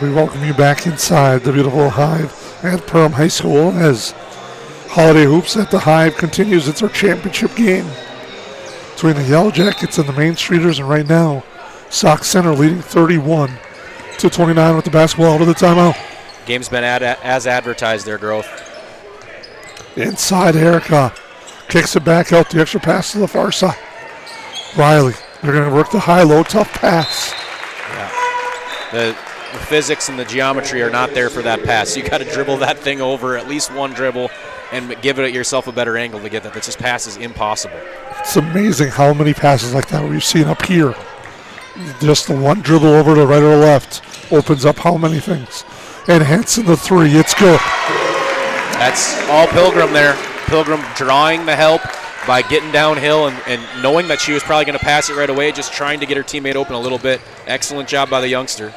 We welcome you back inside the beautiful Hive at Perham High School as Holiday Hoops at the Hive continues. It's our championship game between the Yellow Jackets and the Main Streeters, and right now, Sauk Center leading 31-29 with the basketball out of the timeout. Game's been as advertised, their growth. Inside, Erica kicks it back out, the extra pass to the far side. Riley, they're going to work the high-low, tough pass. Yeah. The physics and the geometry are not there for that pass. You got to dribble that thing over, at least one dribble, and give it yourself a better angle to get that. This pass is impossible. It's amazing how many passes like that we've seen up here. Just the one dribble over to the right or left opens up how many things. And Hanson the three, it's good. That's all Pilgrim there. Pilgrim drawing the help by getting downhill and knowing that she was probably going to pass it right away, just trying to get her teammate open a little bit. Excellent job by the youngster.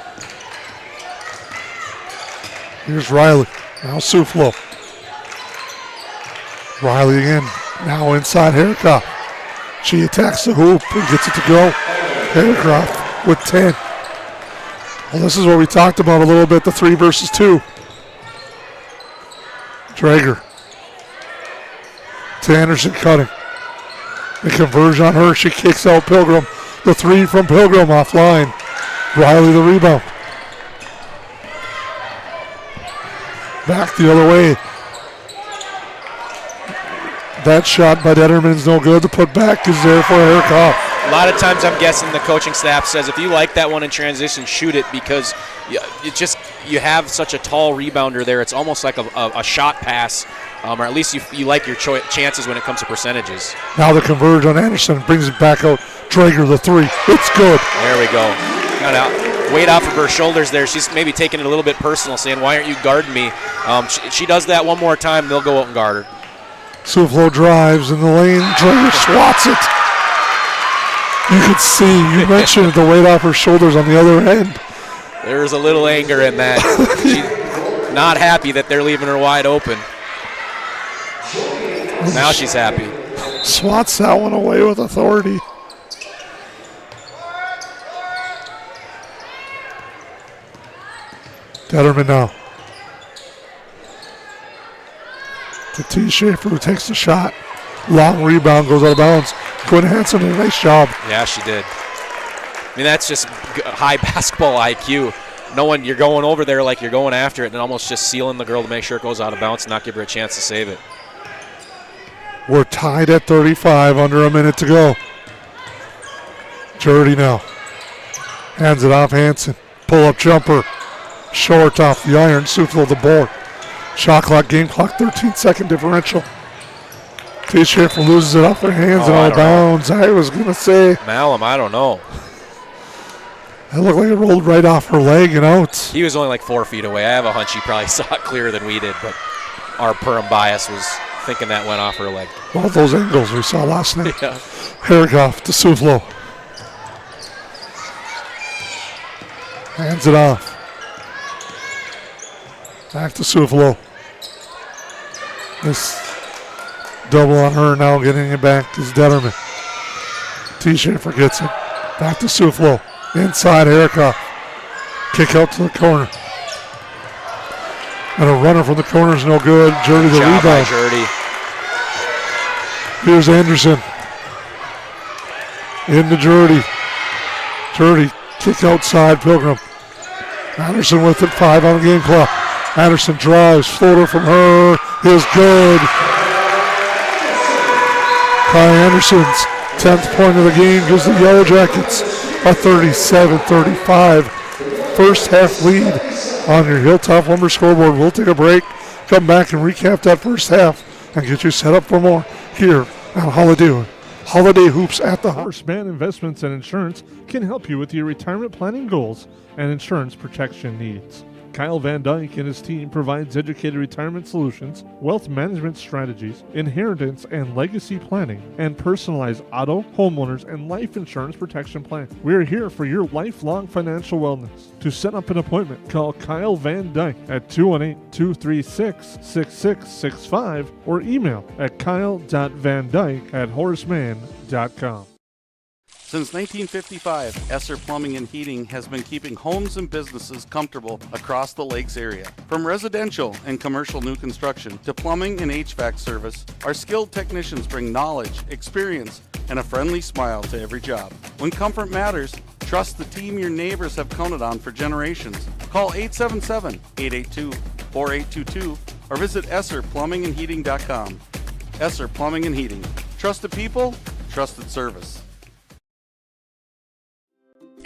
Here's Riley. Now Suflo. Riley again. Now inside Herikoff. She attacks the hoop and gets it to go. Herikoff with 10. Well, this is what we talked about a little bit, the 3 versus 2. Drager to Anderson cutting. The conversion on her. She kicks out Pilgrim. The 3 from Pilgrim offline. Riley the rebound. Back the other way. That shot by Detterman's no good. The putback is there for Herikoff. A lot of times I'm guessing the coaching staff says if you like that one in transition, shoot it, because you have such a tall rebounder there. It's almost like a shot pass, or at least you like your chances when it comes to percentages. Now the converge on Anderson brings it back out. Drager the 3. It's good. There we go. Got out. Weight off of her shoulders there. She's maybe taking it a little bit personal, saying, why aren't you guarding me? She does that one more time, they'll go out and guard her. Suflo drives in the lane. Drager swats it. You could see, you mentioned the weight off her shoulders on the other end. There's a little anger in that. She's not happy that they're leaving her wide open. Now she's happy. Swats that one away with authority. Detterman now. To T. Schaefer, who takes the shot. Long rebound, goes out of bounds. Quinn Hansen did a nice job. Yeah, she did. I mean, that's just high basketball IQ. Knowing you're going over there like you're going after it and almost just sealing the girl to make sure it goes out of bounds and not give her a chance to save it. We're tied at 35, under a minute to go. Jurdy now. Hands it off Hansen. Pull-up jumper. Short off the iron. Suflo the board. Shot clock, game clock, 13-second differential. T. Schaefer loses it off their hands and out of bounds. I was going to say. Malum, I don't know. It looked like it rolled right off her leg and out. He was only like 4 feet away. I have a hunch he probably saw it clearer than we did, but our Perham bias was thinking that went off her leg. Well, those angles we saw last night. Yeah. Herikoff to Suflo. Hands it off. Back to Suflo. This double on her now, getting it back is Detterman. T. Schaefer gets it. Back to Suflo. Inside Herikoff. Kick out to the corner. And a runner from the corner is no good. Jurdy the rebound. Jurdy. Here's Anderson. Into Jurdy. Jurdy kick outside Pilgrim. Anderson with it, 5 on the game clock. Anderson drives, floater from her is good. Kai Anderson's 10th point of the game gives the Yellow Jackets a 37-35 first half lead on your Hilltop Lumber scoreboard. We'll take a break, come back and recap that first half and get you set up for more here on Holiday Hoops at the Horseman Investments and Insurance can help you with your retirement planning goals and insurance protection needs. Kyle Van Dyke and his team provides educated retirement solutions, wealth management strategies, inheritance and legacy planning, and personalized auto, homeowners, and life insurance protection plans. We are here for your lifelong financial wellness. To set up an appointment, call Kyle Van Dyke at 218-236-6665 or email at kyle.vandyke@horseman.com. Since 1955, Esser Plumbing and Heating has been keeping homes and businesses comfortable across the lakes area. From residential and commercial new construction to plumbing and HVAC service, our skilled technicians bring knowledge, experience, and a friendly smile to every job. When comfort matters, trust the team your neighbors have counted on for generations. Call 877-882-4822 or visit EsserPlumbingandHeating.com. Esser Plumbing and Heating. Trusted people, trusted service.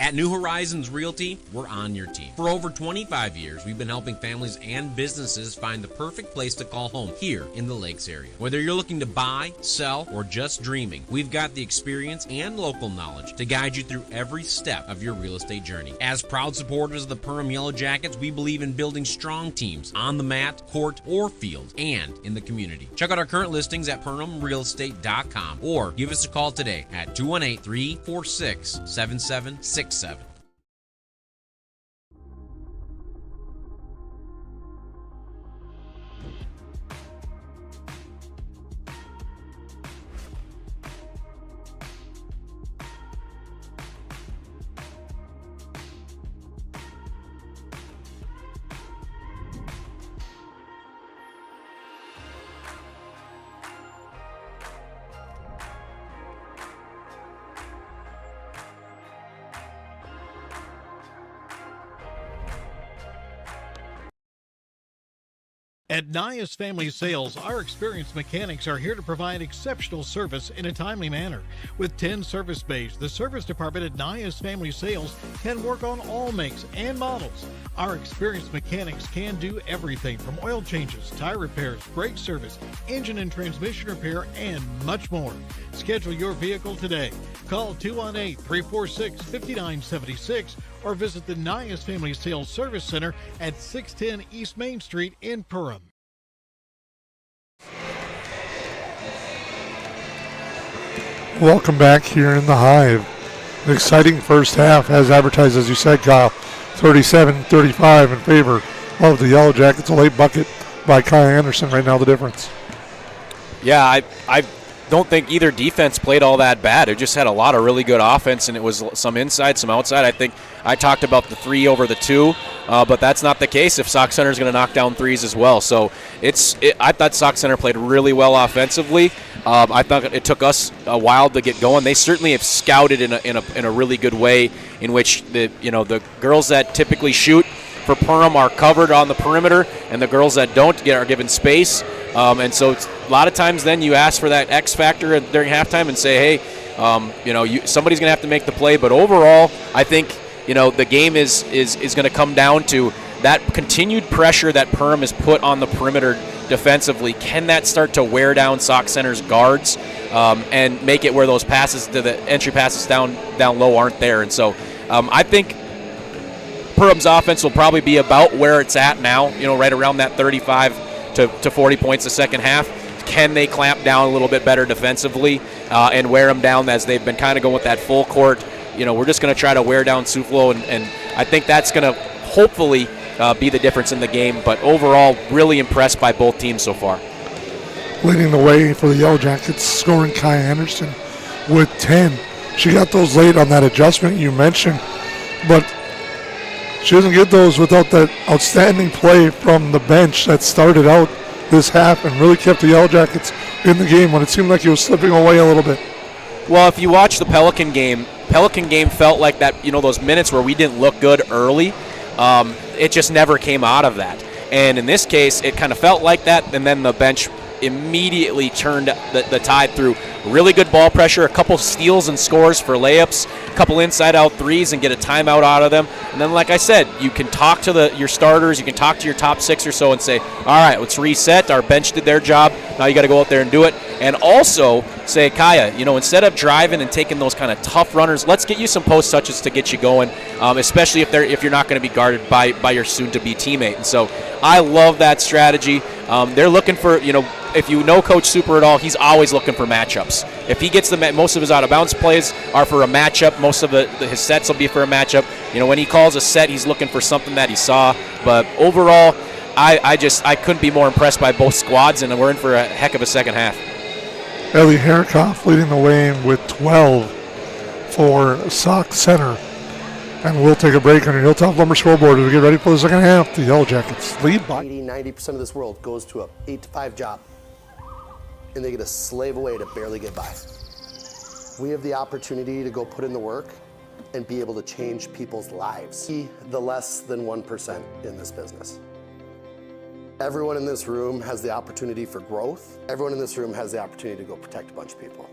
At New Horizons Realty, we're on your team. For over 25 years, we've been helping families and businesses find the perfect place to call home here in the Lakes area. Whether you're looking to buy, sell, or just dreaming, we've got the experience and local knowledge to guide you through every step of your real estate journey. As proud supporters of the Perham Yellow Jackets, we believe in building strong teams on the mat, court, or field, and in the community. Check out our current listings at PerhamRealEstate.com or give us a call today at 218-346-7767. At Nias Family Sales, our experienced mechanics are here to provide exceptional service in a timely manner. With 10 service bays, the service department at Nias Family Sales can work on all makes and models. Our experienced mechanics can do everything from oil changes, tire repairs, brake service, engine and transmission repair, and much more. Schedule your vehicle today. Call 218-346-5976 or visit the Nias Family Sales Service Center at 610 East Main Street in Perham. Welcome back here in the Hive. An exciting first half, as advertised, as you said, Kyle. 37-35 in favor of the Yellow Jackets. A late bucket by Kyle Anderson right now, the difference. Yeah, I don't think either defense played all that bad. It just had a lot of really good offense, and it was some inside, some outside. I think I talked about the 3 over the 2, but that's not the case if Sauk Center is going to knock down threes as well. So I thought Sauk Center played really well offensively. I thought it took us a while to get going. They certainly have scouted in a really good way, in which the girls that typically shoot for Perham are covered on the perimeter, and the girls that don't are given space. And so it's, a lot of times then you ask for that X factor during halftime and say, hey, somebody's going to have to make the play. But overall, I think the game is going to come down to that continued pressure that Perham has put on the perimeter defensively. Can that start to wear down Sauk Center's guards and make it where those passes to the entry passes down low aren't there? And so I think Perham's offense will probably be about where it's at now, right around that 35 to 40 points a second half. Can they clamp down a little bit better defensively and wear them down as they've been kind of going with that full court? We're just going to try to wear down Suflo, and I think that's going to hopefully be the difference in the game. But overall, really impressed by both teams so far. Leading the way for the Yellow Jackets, scoring Kai Anderson with 10. She got those late on that adjustment you mentioned, but she doesn't get those without that outstanding play from the bench that started out this half and really kept the Yellow Jackets in the game when it seemed like it was slipping away a little bit. Well, if you watch the Pelican game felt like that, those minutes where we didn't look good early, it just never came out of that. And in this case, it kind of felt like that, and then the bench immediately turned the tide through really good ball pressure, a couple steals and scores for layups, a couple inside-out threes, and get a timeout out of them. And then, like I said, you can talk to your starters, you can talk to your top 6 or so and say, all right, let's reset. Our bench did their job. Now you got to go out there and do it. And also say, Kaya, instead of driving and taking those kind of tough runners, let's get you some post touches to get you going, especially if you're not going to be guarded by your soon-to-be teammate. And so I love that strategy. They're looking for, if you know Coach Super at all, he's always looking for matchups. If he gets most of his out-of-bounds plays are for a matchup. Most of his sets will be for a matchup. When he calls a set, he's looking for something that he saw. But overall, I couldn't be more impressed by both squads, and we're in for a heck of a second half. Ellie Herikoff leading the way with 12 for Sauk Center. And we'll take a break on your Hilltop Lumber scoreboard as we get ready for the second half. The Yellow Jackets lead by 80-90% of this world goes to a 8-to-5 job, and they get to slave away to barely get by. We have the opportunity to go put in the work and be able to change people's lives. Be the less than 1% in this business. Everyone in this room has the opportunity for growth. Everyone in this room has the opportunity to go protect a bunch of people.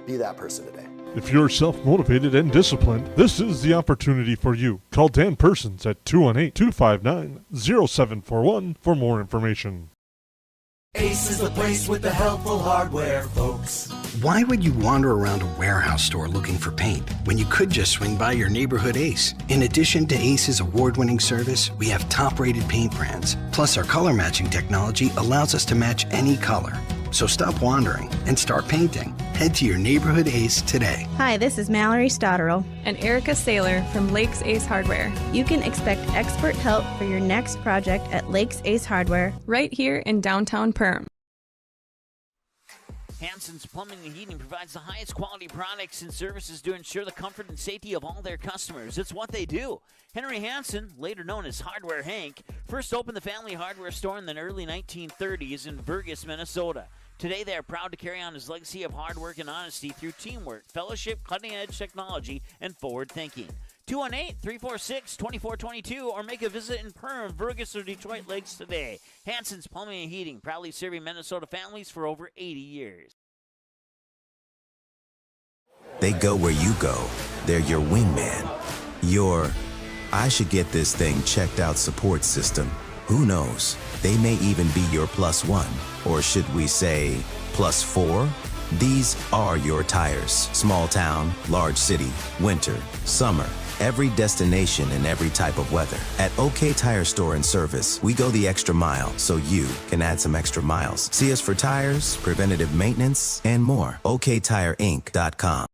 Be that person today. If you're self-motivated and disciplined, this is the opportunity for you. Call Dan Persons at 218-259-0741 for more information. Ace is the place with the helpful hardware, folks. Why would you wander around a warehouse store looking for paint when you could just swing by your neighborhood Ace? In addition to Ace's award-winning service, we have top-rated paint brands. Plus, our color matching technology allows us to match any color. So stop wandering and start painting. Head to your neighborhood Ace today. Hi, this is Mallory Stotterell and Erica Saylor from Lakes Ace Hardware. You can expect expert help for your next project at Lakes Ace Hardware, right here in downtown Perham. Hansen's Plumbing and Heating provides the highest quality products and services to ensure the comfort and safety of all their customers. It's what they do. Henry Hansen, later known as Hardware Hank, first opened the family hardware store in the early 1930s in Burgess, Minnesota. Today, they are proud to carry on his legacy of hard work and honesty through teamwork, fellowship, cutting-edge technology, and forward thinking. 218-346-2422 or make a visit in Perham, Burgess, or Detroit Lakes today. Hansen's Plumbing and Heating, proudly serving Minnesota families for over 80 years. They go where you go. They're your wingman. Your, I should get this thing checked out support system. Who knows? They may even be your +1, or should we say +4? These are your tires. Small town, large city, winter, summer, every destination and every type of weather. At OK Tire Store and Service, we go the extra mile so you can add some extra miles. See us for tires, preventative maintenance, and more. OKTireInc.com.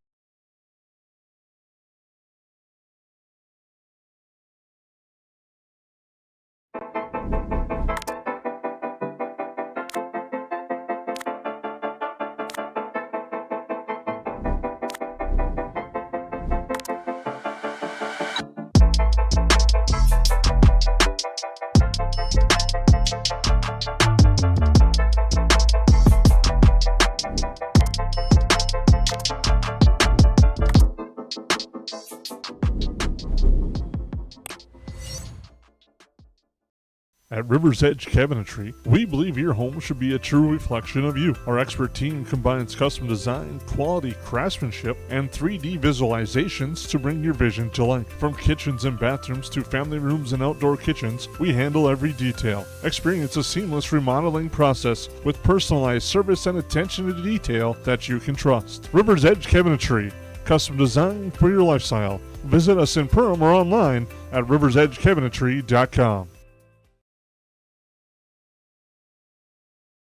At River's Edge Cabinetry, we believe your home should be a true reflection of you. Our expert team combines custom design, quality craftsmanship, and 3D visualizations to bring your vision to life. From kitchens and bathrooms to family rooms and outdoor kitchens, we handle every detail. Experience a seamless remodeling process with personalized service and attention to detail that you can trust. River's Edge Cabinetry, custom design for your lifestyle. Visit us in Perham or online at riversedgecabinetry.com.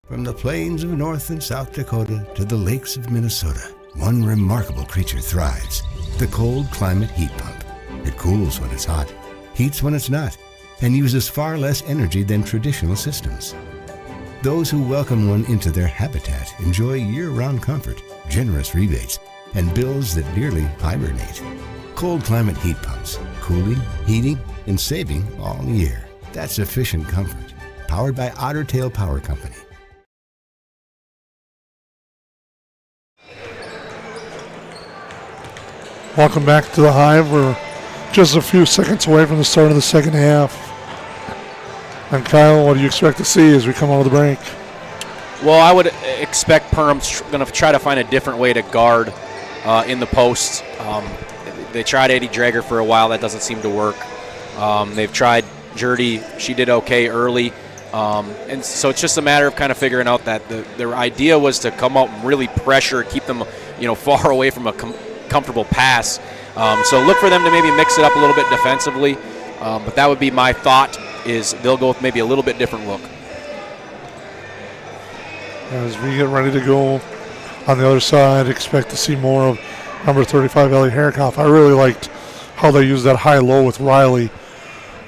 From the plains of North and South Dakota to the lakes of Minnesota, one remarkable creature thrives, the cold climate heat pump. It cools when it's hot, heats when it's not, and uses far less energy than traditional systems. Those who welcome one into their habitat enjoy year-round comfort, generous rebates, and bills that nearly hibernate. Cold climate heat pumps, cooling, heating, and saving all year. That's efficient comfort, powered by Otter Tail Power Company. Welcome back to the Hive. We're just a few seconds away from the start of the second half. And Kyle, what do you expect to see as we come out of the break? Well, I would expect Perham's going to try to find a different way to guard in the post. They tried Eddie Drager for a while. That doesn't seem to work. They've tried Jurdy. She did okay early. And so it's just a matter of kind of figuring out that their idea was to come out and really pressure, keep them, far away from a comfortable pass. So look for them to maybe mix it up a little bit defensively. But that would be my thought, is they'll go with maybe a little bit different look. As we get ready to go on the other side, expect to see more of number 35, Ellie Herikoff. I really liked how they used that high-low with Riley.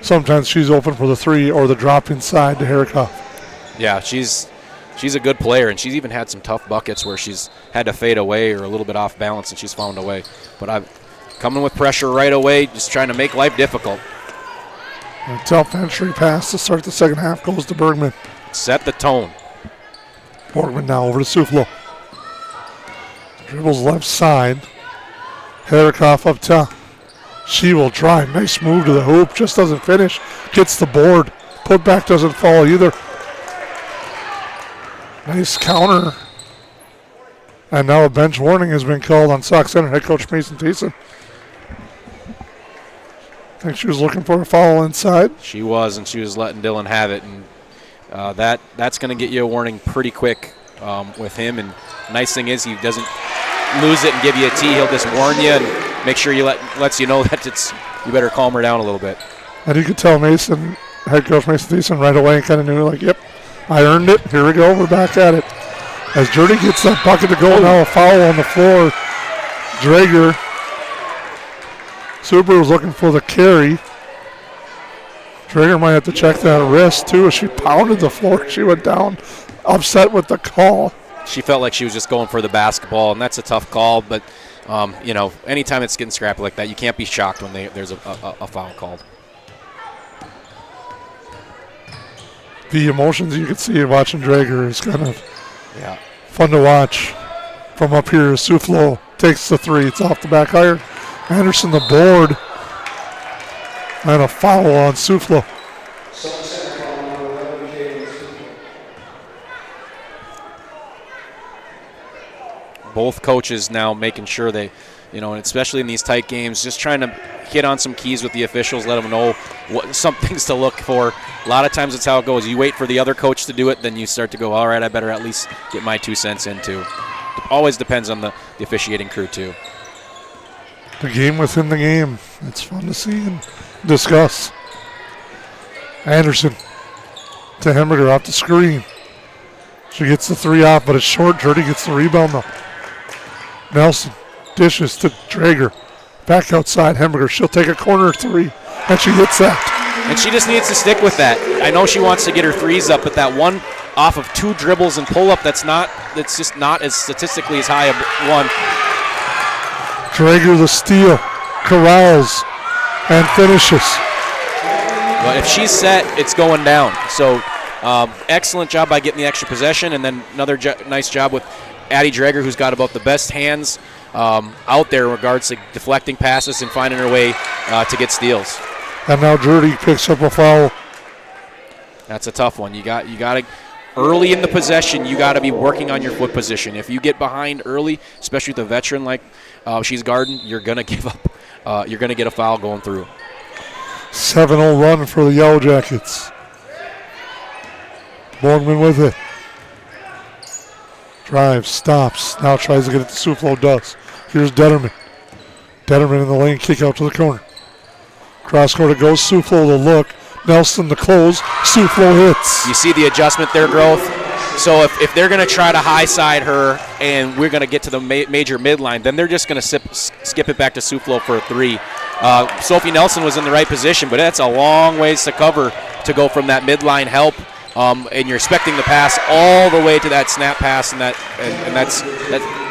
Sometimes she's open for the three or the drop inside to Herikoff. Yeah, she's a good player, and she's even had some tough buckets where she's had to fade away or a little bit off balance, and she's found a way. But I'm coming with pressure right away, just trying to make life difficult. A tough entry pass to start the second half goes to Bergman. Set the tone. Borgman now over to Suflo. Dribbles left side. Herikoff up top. She will drive. Nice move to the hoop. Just doesn't finish. Gets the board. Put back doesn't fall either. Nice counter. And now a bench warning has been called on Sauk Center head coach Mason Thiessen. I think she was looking for a foul inside. She was, and she was letting Dylan have it. And that's going to get you a warning pretty quick with him. And nice thing is he doesn't lose it and give you a tee. He'll just warn you and make sure lets you know that you better calm her down a little bit. And you could tell Mason, head coach Mason Thiessen, right away kind of knew, like, yep, I earned it. Here we go. We're back at it. As Jurdy gets that bucket to go, now a foul on the floor. Drager. Super was looking for the carry. Drager might have to check that wrist, too. As she pounded the floor, she went down, upset with the call. She felt like she was just going for the basketball, and that's a tough call. But, anytime it's getting scrappy like that, you can't be shocked when there's a foul called. The emotions you can see watching Drager is kind of fun to watch. From up here, Suflo takes the three. It's off the back iron. Anderson the board. And a foul on Suflo. Both coaches now making sure they, and especially in these tight games, just trying to hit on some keys with the officials, let them know some things to look for. A lot of times it's how it goes. You wait for the other coach to do it, then you start to go, all right, I better at least get my 2 cents in too. Always depends on the officiating crew too. The game within the game. It's fun to see and discuss. Anderson to Hemmerger off the screen. She gets the three off, but it's short. Jurdy gets the rebound though. Nelson dishes to Drager. Back outside, Hemmerger. She'll take a corner three, and she hits that. And she just needs to stick with that. I know she wants to get her threes up, but that one off of 2 dribbles and pull up, that's just not as statistically as high a one. Drager the steal, corrals, and finishes. But if she's set, it's going down. So excellent job by getting the extra possession, and then another nice job with Addie Drager, who's got about the best hands out there in regards to deflecting passes and finding her way to get steals. And now Jurdy picks up a foul. That's a tough one. You got to early in the possession. You got to be working on your foot position. If you get behind early, especially with a veteran like she's guarding, you're gonna give up. You're gonna get a foul going through. 7-0 run for the Yellow Jackets. Borgman with it. Drives, stops. Now tries to get it to Suflo. Does. Here's Detterman. Detterman in the lane, kick out to the corner. Cross court it goes. Suflo the look. Nelson the close. Suflo hits. You see the adjustment there, Growth. So if they're going to try to high side her and we're going to get to the major midline, then they're just going to skip it back to Suflo for a three. Sophie Nelson was in the right position, but that's a long ways to cover to go from that midline help. And you're expecting the pass all the way to that snap pass, and that's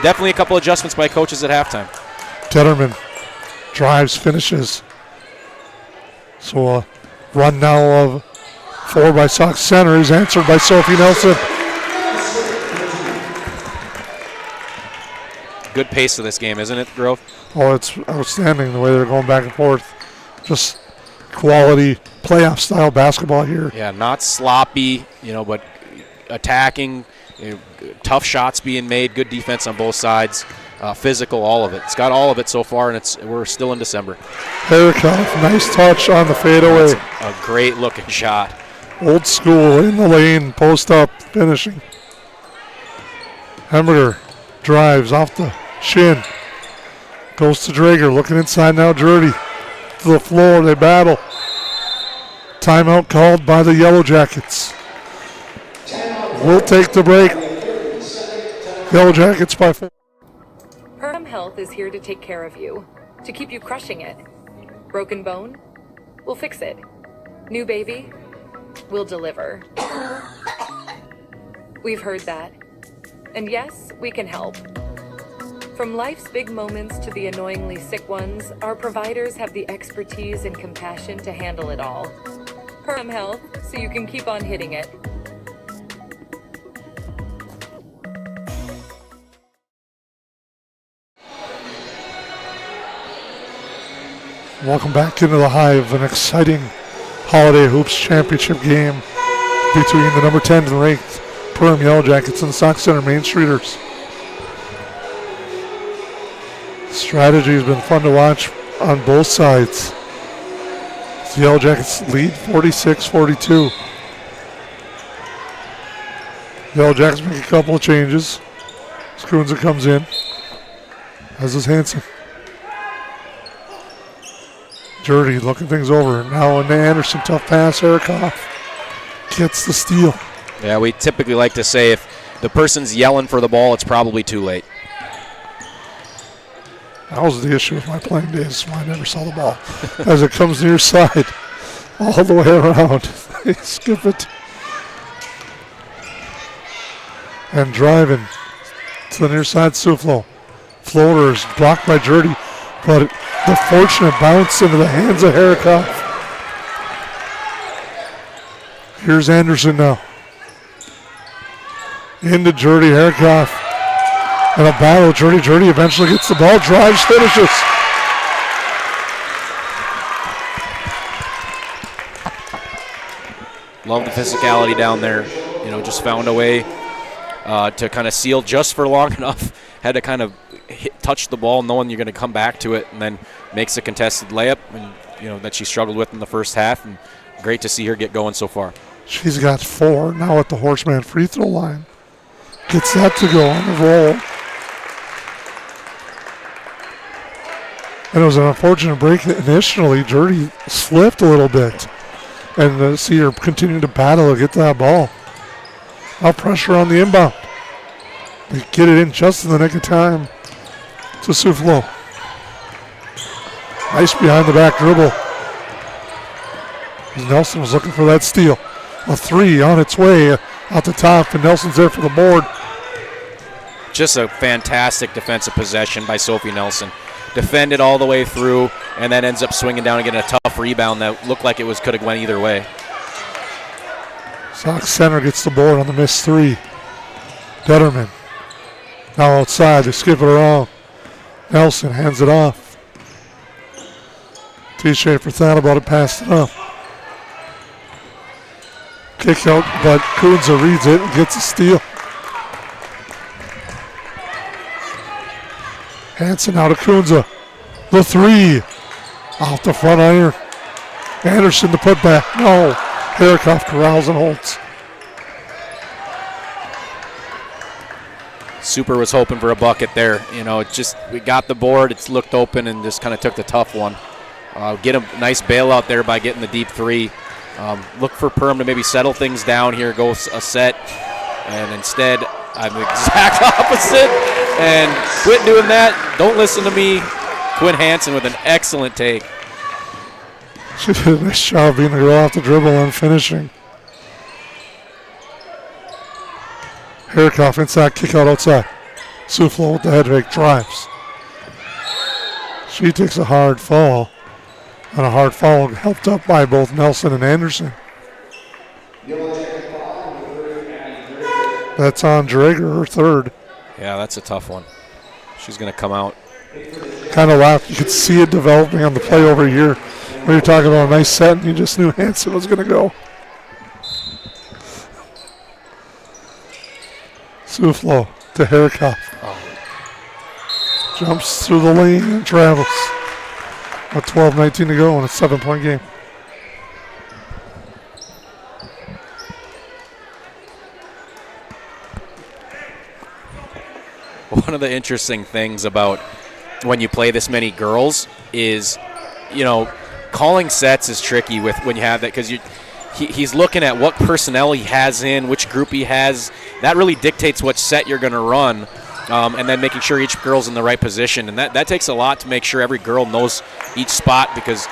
definitely a couple adjustments by coaches at halftime. Detterman drives, finishes. So a run now of 4 by Sauk Center is answered by Sophie Nelson. Good pace of this game, isn't it, Grove? Oh, it's outstanding the way they're going back and forth. Just quality playoff style basketball here. Yeah, not sloppy, but attacking, tough shots being made, good defense on both sides, physical, all of it. It's got all of it so far, and we're still in December. Herikoff, nice touch on the fadeaway. That's a great looking shot. Old school in the lane, post up, finishing. Hemmerter drives off the shin. Goes to Drager, looking inside now, Gertie. To the floor, they battle. Timeout called by the Yellow Jackets. We'll take the break. Yellow Jackets by 4. Perham Health is here to take care of you, to keep you crushing it. Broken bone? We'll fix it. New baby? We'll deliver. We've heard that. And yes, we can help. From life's big moments to the annoyingly sick ones, our providers have the expertise and compassion to handle it all. Perham Health, so you can keep on hitting it. Welcome back into the Hive, an exciting Holiday Hoops Championship game between the number 10 ranked Perham Yellow Jackets and the Sauk Center Main Streeters. Strategy has been fun to watch on both sides. The Yellow Jackets lead 46-42. Yellow Jackets make a couple of changes. Skrunza comes in, as is Hansen. Dirty looking things over. Now into Anderson, tough pass. Herikoff gets the steal. Yeah, we typically like to say if the person's yelling for the ball, it's probably too late. That was the issue with my playing days. I never saw the ball as it comes near side, all the way around. They skip it. And driving to the near side, Suflo. Floater is blocked by Dirty, but the fortunate bounce into the hands of Herikoff. Here's Anderson now. Into Dirty, Herikoff. And a battle, Dirty eventually gets the ball, drives, finishes. Love the physicality down there. Just found a way to kind of seal just for long enough. Had to kind of touch the ball knowing you're going to come back to it, and then makes a contested layup, and that she struggled with in the first half. And great to see her get going so far. She's got 4 now at the Horseman free throw line. Gets that to go on the roll. And it was an unfortunate break initially. Dirty slipped a little bit. And see her continue to battle to get to that ball. Now pressure on the inbound. They get it in just in the nick of time to Suflo. Nice behind the back dribble. Nelson was looking for that steal. A 3 on its way out the top, and Nelson's there for the board. Just a fantastic defensive possession by Sophie Nelson. Defended all the way through, and then ends up swinging down and getting a tough rebound that looked like it could have went either way. Sauk Center gets the board on the missed 3. Detterman now outside, they skip it around. Nelson hands it off. T. Schaefer thought about it, passed it up. Kick out, but Kunza reads it and gets a steal. Hansen out of Kunza. The 3 off the front iron. Anderson to put back. No. Herikoff corrals and holds. Super was hoping for a bucket there. We got the board. It's looked open and just kind of took the tough one. Get a nice bailout there by getting the deep 3. Look for Perham to maybe settle things down here, go a set, and instead I'm the exact opposite and quit doing that. Don't listen to me. Quinn Hansen with an excellent take. She did a nice job being the girl off the dribble and finishing. Herikoff inside, kick out outside. Suflo with the head fake, drives. She takes a hard fall. And a hard foul helped up by both Nelson and Anderson. That's on Drager, her 3rd. Yeah, that's a tough one. She's going to come out. Kind of laughed. You could see it developing on the play over here. We were talking about a nice set, and you just knew Hansen was going to go. Suflo to Herikoff. Jumps through the lane and travels. With 12:19 to go in a 7-point game. One of the interesting things about when you play this many girls is, calling sets is tricky with when you have that, because he's looking at what personnel he has in, which group he has. That really dictates what set you're going to run, and then making sure each girl's in the right position. And that takes a lot to make sure every girl knows each spot, because,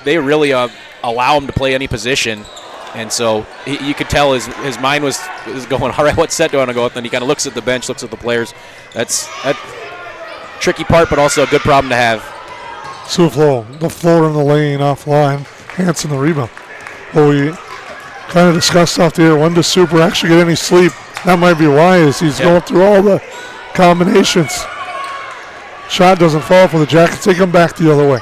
they really allow him to play any position. And so you could tell his mind was going, all right, what set do I want to go with? And he kind of looks at the bench, looks at the players. That's tricky part, but also a good problem to have. Suflo, the floor in the lane offline. Hansen the rebound. Well, we kind of discussed off the air, when does Super actually get any sleep? That might be why, is he's going through all the combinations. Shot doesn't fall for the Jackets. They come back the other way.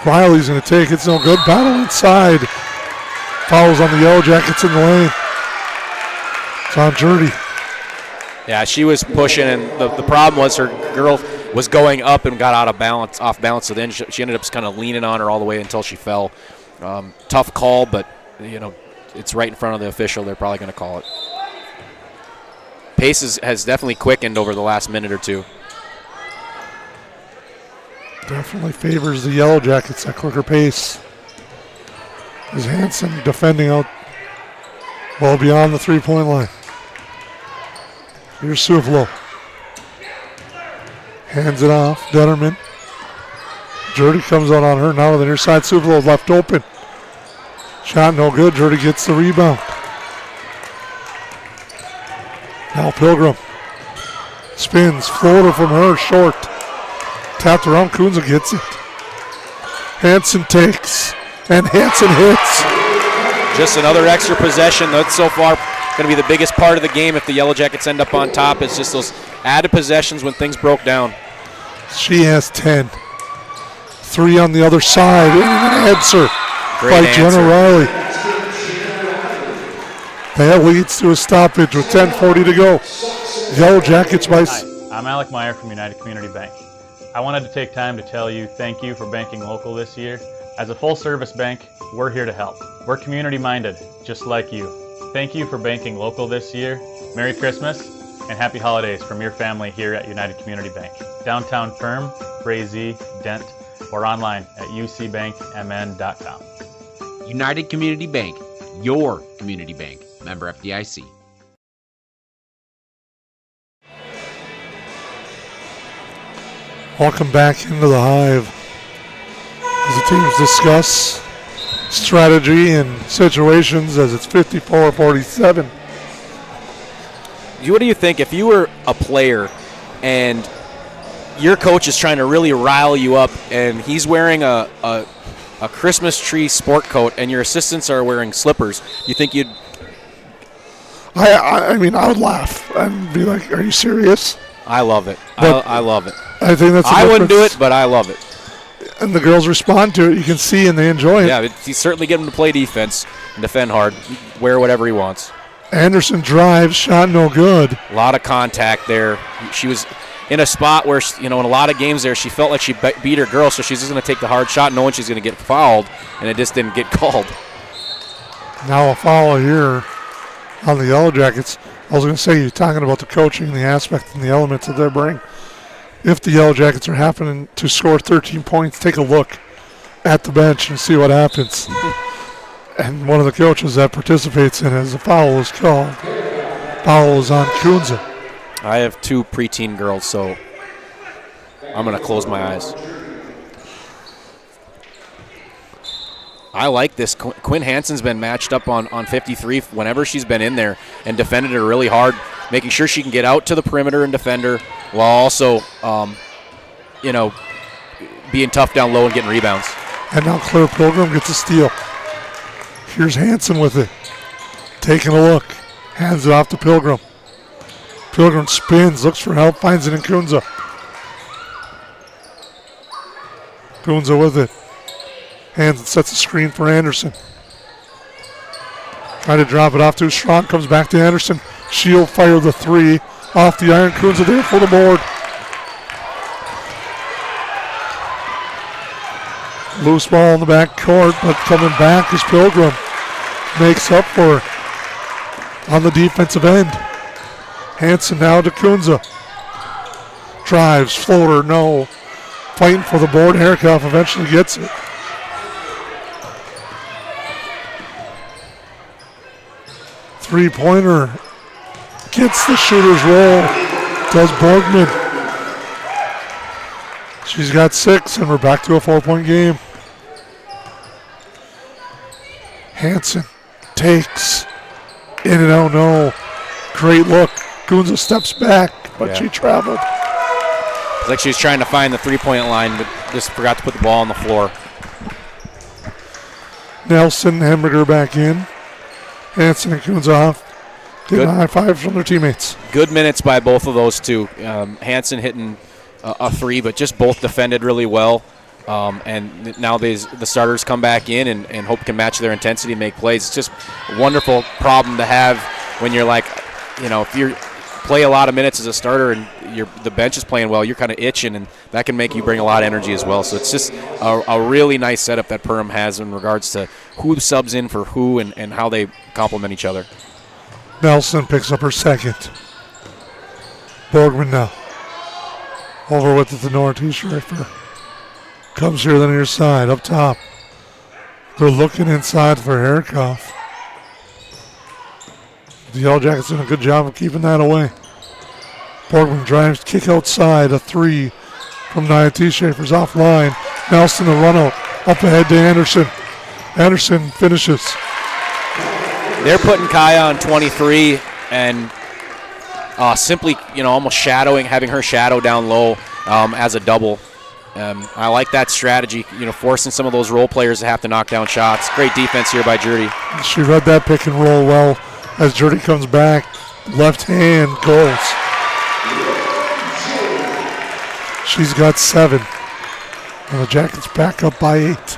Riley's going to take it. It's no good. Battle inside. Fouls on the Yellow Jackets in the lane. It's on Jurdy. Yeah, she was pushing, and the problem was her girl was going up and got off balance. So then she ended up kind of leaning on her all the way until she fell. Tough call, but it's right in front of the official. They're probably going to call it. Pace has definitely quickened over the last minute or two. Definitely favors the Yellow Jackets, that quicker pace. Is Hansen defending out well beyond the 3-point line. Here's Suflo. Hands it off. Detterman. Jurdy comes out on her now with the near side. Suflo left open. Shot no good. Jurdy gets the rebound. Now Pilgrim. Spins. Floater from her. Short. Tapped around. Kunza gets it. Hansen takes. And Hansen hits. Just another extra possession. That's so far going to be the biggest part of the game if the Yellow Jackets end up on top. It's just those added possessions when things broke down. She has 10. 3 on the other side. And an answer by Jenna Riley. That leads to a stoppage with 10:40 to go. Yellow Jackets by... Hi, I'm Alec Meyer from United Community Bank. I wanted to take time to tell you thank you for banking local this year. As a full-service bank, we're here to help. We're community-minded, just like you. Thank you for banking local this year. Merry Christmas and happy holidays from your family here at United Community Bank. Downtown Perham, Frazee, Dent, or online at ucbankmn.com. United Community Bank, your community bank. Member FDIC. Welcome back into the Hive as the teams discuss strategy and situations as it's 54-47. What do you think if you were a player and your coach is trying to really rile you up and he's wearing a Christmas tree sport coat and your assistants are wearing slippers? You think you'd... I mean, I would laugh and be like, are you serious? I love it. I love it. I think that's I wouldn't do it, but I love it. And the girls respond to it. You can see and they enjoy it. Yeah, he's certainly getting them to play defense and defend hard, wear whatever he wants. Anderson drives, shot no good. A lot of contact there. She was in a spot where, in a lot of games there, she felt like she beat her girl, so she's just going to take the hard shot knowing she's going to get fouled, and it just didn't get called. Now a foul here on the Yellow Jackets. I was going to say, you're talking about the coaching, the aspect, and the elements that they bring. If the Yellow Jackets are happening to score 13 points, take a look at the bench and see what happens. And one of the coaches that participates in it as a foul is called. Foul is on Kunza. I have 2 preteen girls, so I'm going to close my eyes. I like this. Quinn Hansen's been matched up on 53 whenever she's been in there and defended her really hard, making sure she can get out to the perimeter and defend her while also, being tough down low and getting rebounds. And now Claire Pilgrim gets a steal. Here's Hansen with it. Taking a look. Hands it off to Pilgrim. Pilgrim spins, looks for help, finds it in Kunza. Kunza with it. Hands sets a screen for Anderson. Trying to drop it off too strong. Comes back to Anderson. She'll fire the three off the iron. Kunza there for the board. Loose ball in the back court, but coming back is Pilgrim. Makes up for it on the defensive end. Hanson now to Kunza. Drives, floater, no. Fighting for the board. Herikoff eventually gets it. Three-pointer gets the shooter's roll. Does Borgman. She's got 6, and we're back to a 4-point game. Hanson takes. In and out, no. Great look. Kunza steps back, but she traveled. It's like she was trying to find the three-point line, but just forgot to put the ball on the floor. Nelson, Hamburger back in. Hanson and Kunza off. Getting high fives from their teammates. Good minutes by both of those two. Hanson hitting a three, but just both defended really well. And now the starters come back in and Hope can match their intensity and make plays. It's just a wonderful problem to have when you're like, if you play a lot of minutes as a starter and the bench is playing well, you're kind of itching, and that can make you bring a lot of energy as well. So it's just a really nice setup that Perham has in regards to who subs in for who and how they complement each other. Nelson picks up her second. Borgman now. Over with the Denora T-Schreifer. Comes here the near side, up top. They're looking inside for Herikoff. The Yellow Jackets doing a good job of keeping that away. Borgman drives, kick outside, a three from Nia T-Schaefer's offline. Nelson a run out, up ahead to Anderson. Anderson finishes. They're putting Kaya on 23 and simply, almost shadowing, having her shadow down low as a double. I like that strategy, forcing some of those role players to have to knock down shots. Great defense here by Jurdy. She read that pick and roll well as Jurdy comes back. Left hand goes. She's got 7. And the Jackets back up by 8.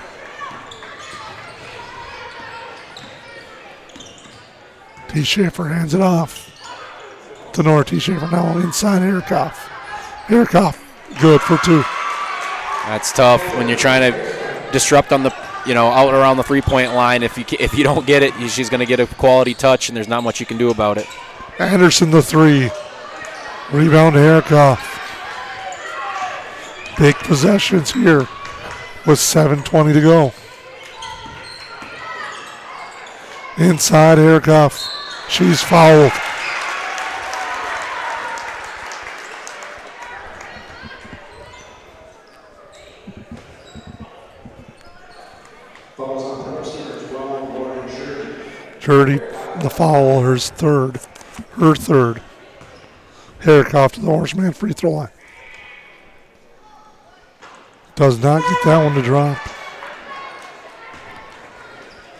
T-Schaefer hands it off. Denora T-Schaefer now inside Herikoff. Herikoff good for 2. That's tough when you're trying to disrupt on the, out around the three-point line. If you don't get it, she's going to get a quality touch, and there's not much you can do about it. Anderson the 3. Rebound to Herikoff. Big possessions here with 7:20 to go. Inside Herikoff. She's fouled. Jurdy, the foul, her third. Herikoff to the horseman free throw line. Does not get that one to drop.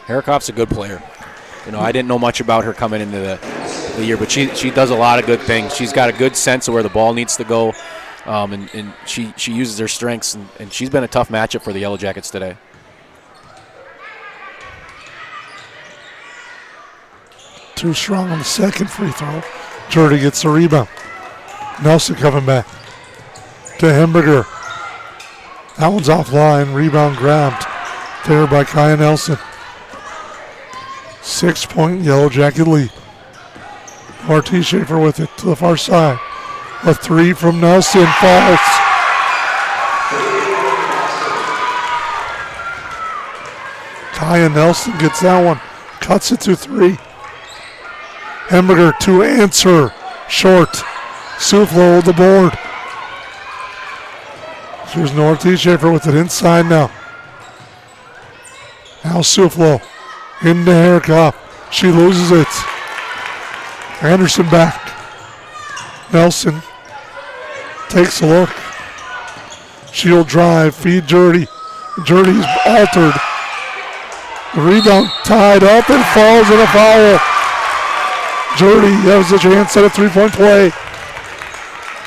Herikoff's a good player. I didn't know much about her coming into the year, but she does a lot of good things. She's got a good sense of where the ball needs to go, and she uses her strengths, and she's been a tough matchup for the Yellow Jackets today. Too strong on the second free throw. Jurdy gets the rebound. Nelson coming back to Hamburger. That one's offline. Rebound grabbed there by Kaya Nelson. 6-point Yellow Jacket lead. T Schaefer with it to the far side. A 3 from Nelson falls. Kaya Nelson gets that one. Cuts it to 3. Hamburger to answer. Short. Suflo with the board. Here's Nora T Schaefer with it inside now. Now Suflo into Herikoff. She loses it. Anderson back. Nelson takes a look. She'll drive, feed Jurdy. Jurdy's altered. The rebound tied up and falls in a foul. Jurdy has a chance at a 3-point play.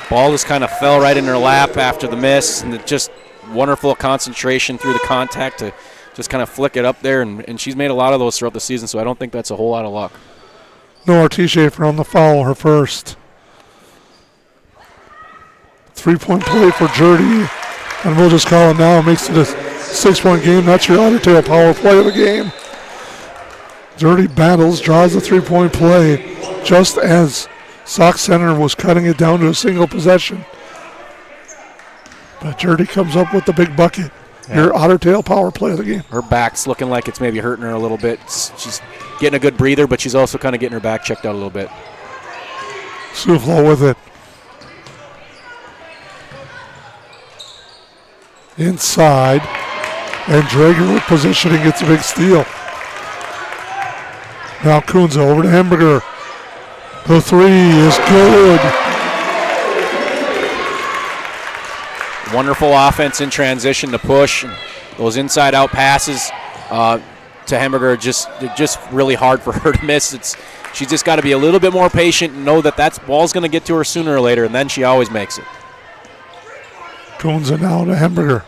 Ball just kind of fell right in her lap after the miss, and it just wonderful concentration through the contact to just kind of flick it up there, and she's made a lot of those throughout the season, so I don't think that's a whole lot of luck. Nora T-Schaefer on the foul, her first. 3-point play for Jurdy, and we'll just call it now. Makes it a 6-point game. That's your Otter Tail power play of the game. Jurdy battles, draws the 3-point play just as Sauk Center was cutting it down to a single possession. But Jurdy comes up with the big bucket. Yeah. Your Otter Tail power play of the game. Her back's looking like it's maybe hurting her a little bit. She's getting a good breather, but she's also kind of getting her back checked out a little bit. Suflo with it. Inside. And Drager with positioning gets a big steal. Now Kunze over to Hemberger. The three is good. Wonderful offense in transition to push. Those inside-out passes to Hemberger, just really hard for her to miss. She's just got to be a little bit more patient and know that ball's going to get to her sooner or later, and then she always makes it. Kunze now to Hemberger.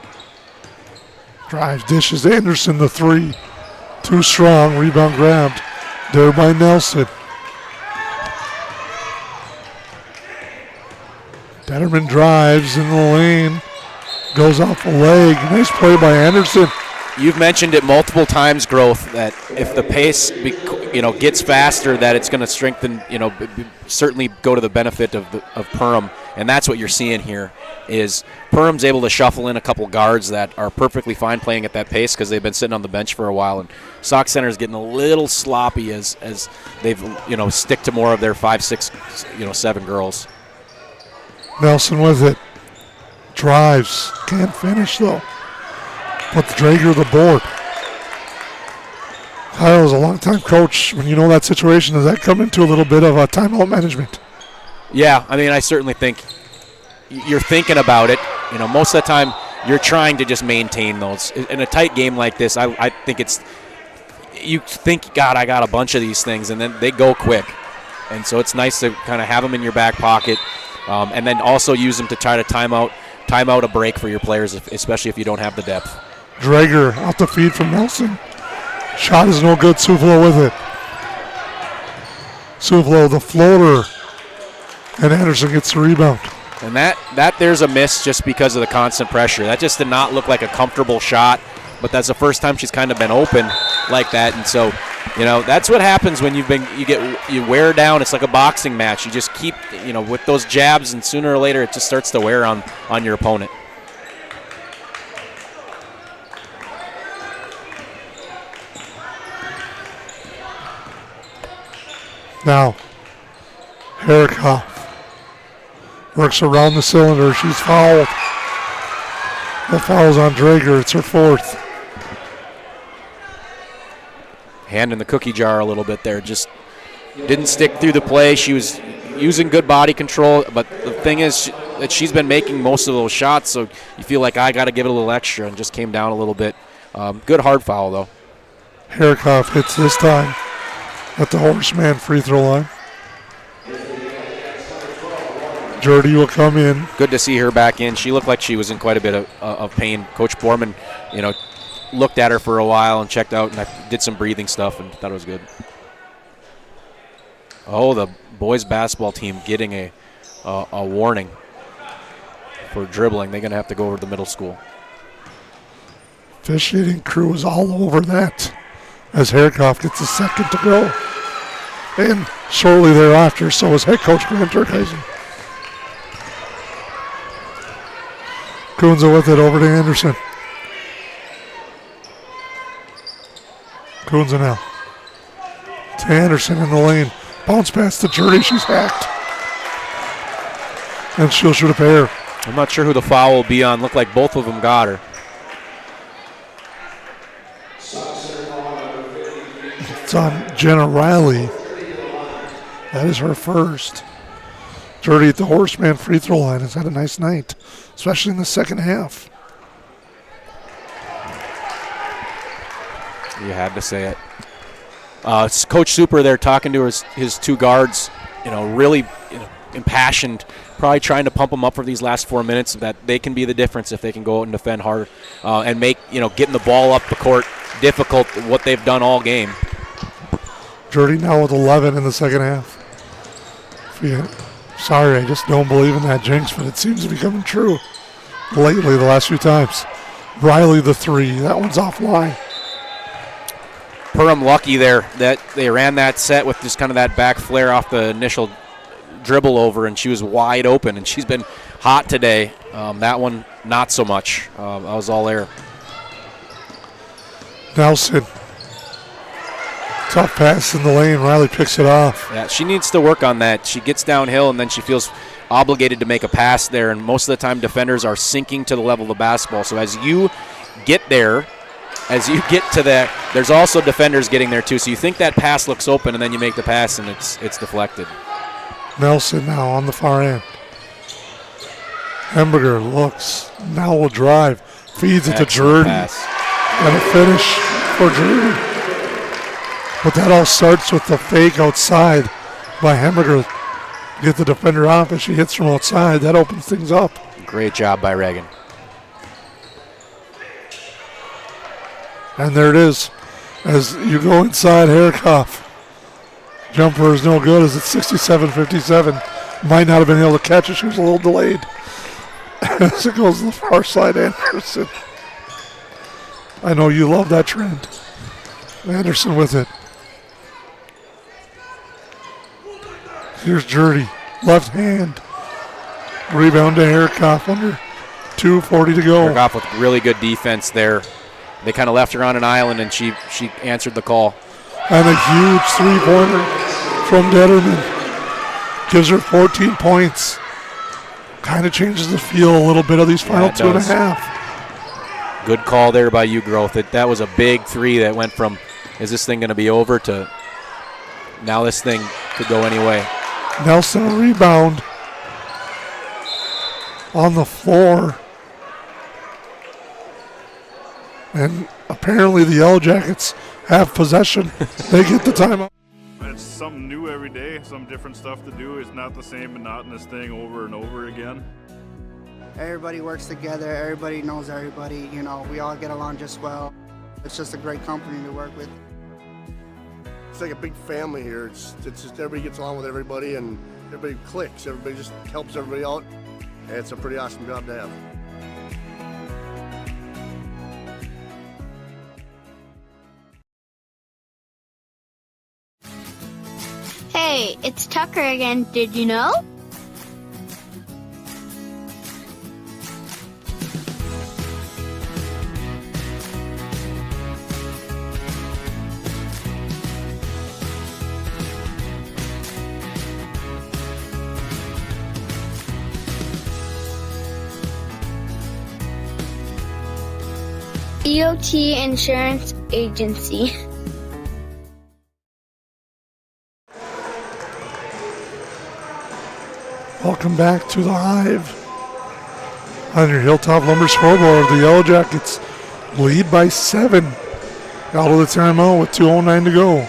Drives, dishes Anderson, the three. Too strong, rebound grabbed there by Nelson. Detterman drives in the lane, goes off the leg. Nice play by Anderson. You've mentioned it multiple times, Growth, that if the pace gets faster, that it's going to strengthen, certainly go to the benefit of Perham, and that's what you're seeing here. Is Perham's able to shuffle in a couple guards that are perfectly fine playing at that pace because they've been sitting on the bench for a while, and Sauk Center is getting a little sloppy as they've stick to more of their 5, 6, 7 girls. Nelson with it. Drives. Can't finish, though. Put the Drager to the board. Kyle is a long-time coach. When you know that situation, does that come into a little bit of a timeout management? Yeah, I mean, I certainly think you're thinking about it. Most of the time you're trying to just maintain those. In a tight game like this, I think you think, God, I got a bunch of these things, and then they go quick. And so it's nice to kind of have them in your back pocket. And then also use them to try to time out a break for your players, especially if you don't have the depth. Drager out the feed from Nelson. Shot is no good. Suflo with it. Suflo, the floater. And Anderson gets the rebound. And that there's a miss just because of the constant pressure. That just did not look like a comfortable shot, but that's the first time she's kind of been open like that. And so, that's what happens when you wear down. It's like a boxing match. You just keep, with those jabs, and sooner or later it just starts to wear on your opponent. Now, Herikoff works around the cylinder. She's fouled. The foul's on Drager. It's her fourth. Hand in the cookie jar a little bit there. Just didn't stick through the play. She was using good body control, but the thing is that she's been making most of those shots, so you feel like I got to give it a little extra, and just came down a little bit. Good hard foul, though. Herikoff hits this time at the Horseman free throw line. Jurdy will come in. Good to see her back in. She looked like she was in quite a bit of pain. Coach Borman, looked at her for a while and checked out, and I did some breathing stuff and thought it was good. Oh, the boys basketball team getting a warning for dribbling. They're going to have to go over to the middle school. Officiating crew is all over that as Herikoff gets a second to go. And shortly thereafter, so is head coach Grant Turkheisen. Kunze with it over to Anderson. Kunze now to Anderson in the lane. Bounce pass to Jurdy. She's hacked. And she'll shoot a pair. I'm not sure who the foul will be on. Looked like both of them got her. It's on Jenna Riley. That is her first. Jurdy at the Horseman free throw line has had a nice night, especially in the second half. You had to say it. Coach Super there talking to his two guards, really impassioned probably trying to pump them up for these last 4 minutes, that they can be the difference if they can go out and defend hard and make, getting the ball up the court difficult, what they've done all game. Jordy now with 11 in the second half. Yeah. Sorry, I just don't believe in that jinx, but it seems to be coming true lately the last few times. Riley the three. That one's offline. Perham lucky there that they ran that set with just kind of that back flare off the initial dribble over, and she was wide open, and she's been hot today. That one, not so much. That was all air. Nelson. Tough pass in the lane. Riley picks it off. Yeah, she needs to work on that. She gets downhill, and then she feels obligated to make a pass there, and most of the time defenders are sinking to the level of the basketball. So as you get there, as you get to that, there's also defenders getting there too. So you think that pass looks open, and then you make the pass, and it's deflected. Nelson now on the far end. Hemberger looks, now will drive, feeds it to Jordy, and a finish for Jordy. But that all starts with the fake outside by Hemberger. Get the defender off as she hits from outside. That opens things up. Great job by Reagan. And there it is. As you go inside, Herikoff. Jumper is no good as it's 67-57. Might not have been able to catch it. She was a little delayed. As it goes to the far side, Anderson. I know you love that trend. Anderson with it. Here's Jordy. Left hand. Rebound to Herikoff under 2:40 to go. Herikoff with really good defense there. They kind of left her on an island, and she answered the call. And a huge three-pointer from Detterman. Gives her 14 points. Kind of changes the feel a little bit of these final 2.5. Good call there by U-Growth. That was a big three that went from, is this thing going to be over, to now this thing could go any way. Nelson a rebound on the floor. And apparently the Yellow Jackets have possession. They get the timeout. It's something new every day, some different stuff to do. It's not the same monotonous thing over and over again. Everybody works together, everybody knows everybody, we all get along just well. It's just a great company to work with. It's like a big family here. It's just everybody gets along with everybody and everybody clicks. Everybody just helps everybody out. And it's a pretty awesome job to have. Hey, it's Tucker again. Did you know? EOT Insurance Agency. Welcome back to the Hive. On your Hilltop Lumber scoreboard, the Yellow Jackets lead by 7. Out of the timeout with 2:09 to go.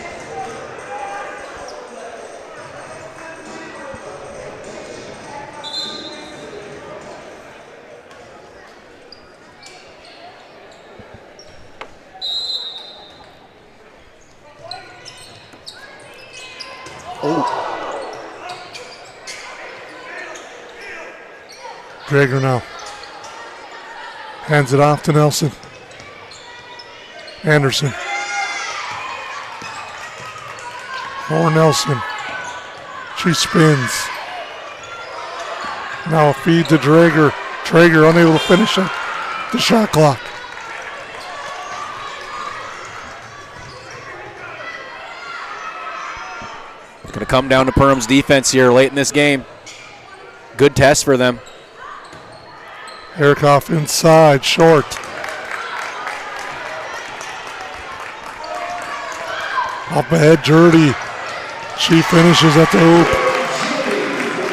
Drager now. Hands it off to Nelson. Anderson. For Nelson. She spins. Now a feed to Drager. Drager unable to finish it. The shot clock. Going to come down to Perham's defense here late in this game. Good test for them. Herikoff inside, short. Up ahead, Jordy. She finishes at the hoop.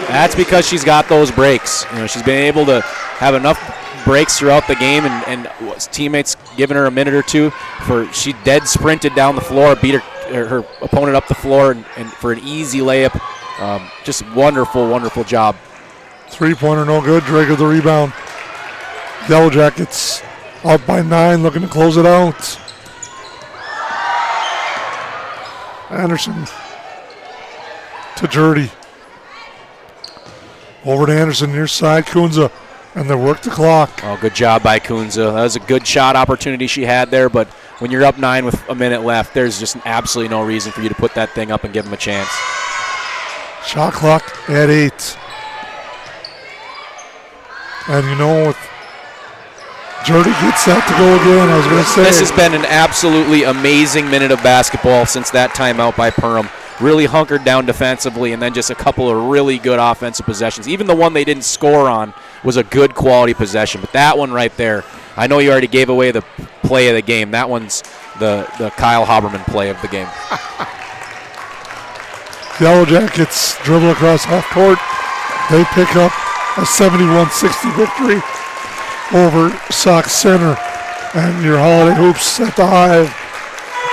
That's because she's got those breaks. She's been able to have enough breaks throughout the game, and teammates giving her a minute or two. She dead sprinted down the floor, beat her opponent up the floor, and for an easy layup. Just wonderful, wonderful job. Three-pointer no good. Drager the rebound. Yellow Jackets up by 9, looking to close it out. Anderson to Jurdy. Over to Anderson, near side, Kunza, and they work the clock. Oh, good job by Kunza. That was a good shot opportunity she had there, but when you're up 9 with a minute left, there's just absolutely no reason for you to put that thing up and give them a chance. Shot clock at 8. And you know, with Jurdy gets that to go again, I was going to say. This has been an absolutely amazing minute of basketball since that timeout by Perham. Really hunkered down defensively, and then just a couple of really good offensive possessions. Even the one they didn't score on was a good quality possession. But that one right there, I know you already gave away the play of the game. That one's the Kyle Haberman play of the game. Yellow Jackets dribble across half court. They pick up a 71-60 victory over Sauk Center. And your Holiday Hoops at the Hive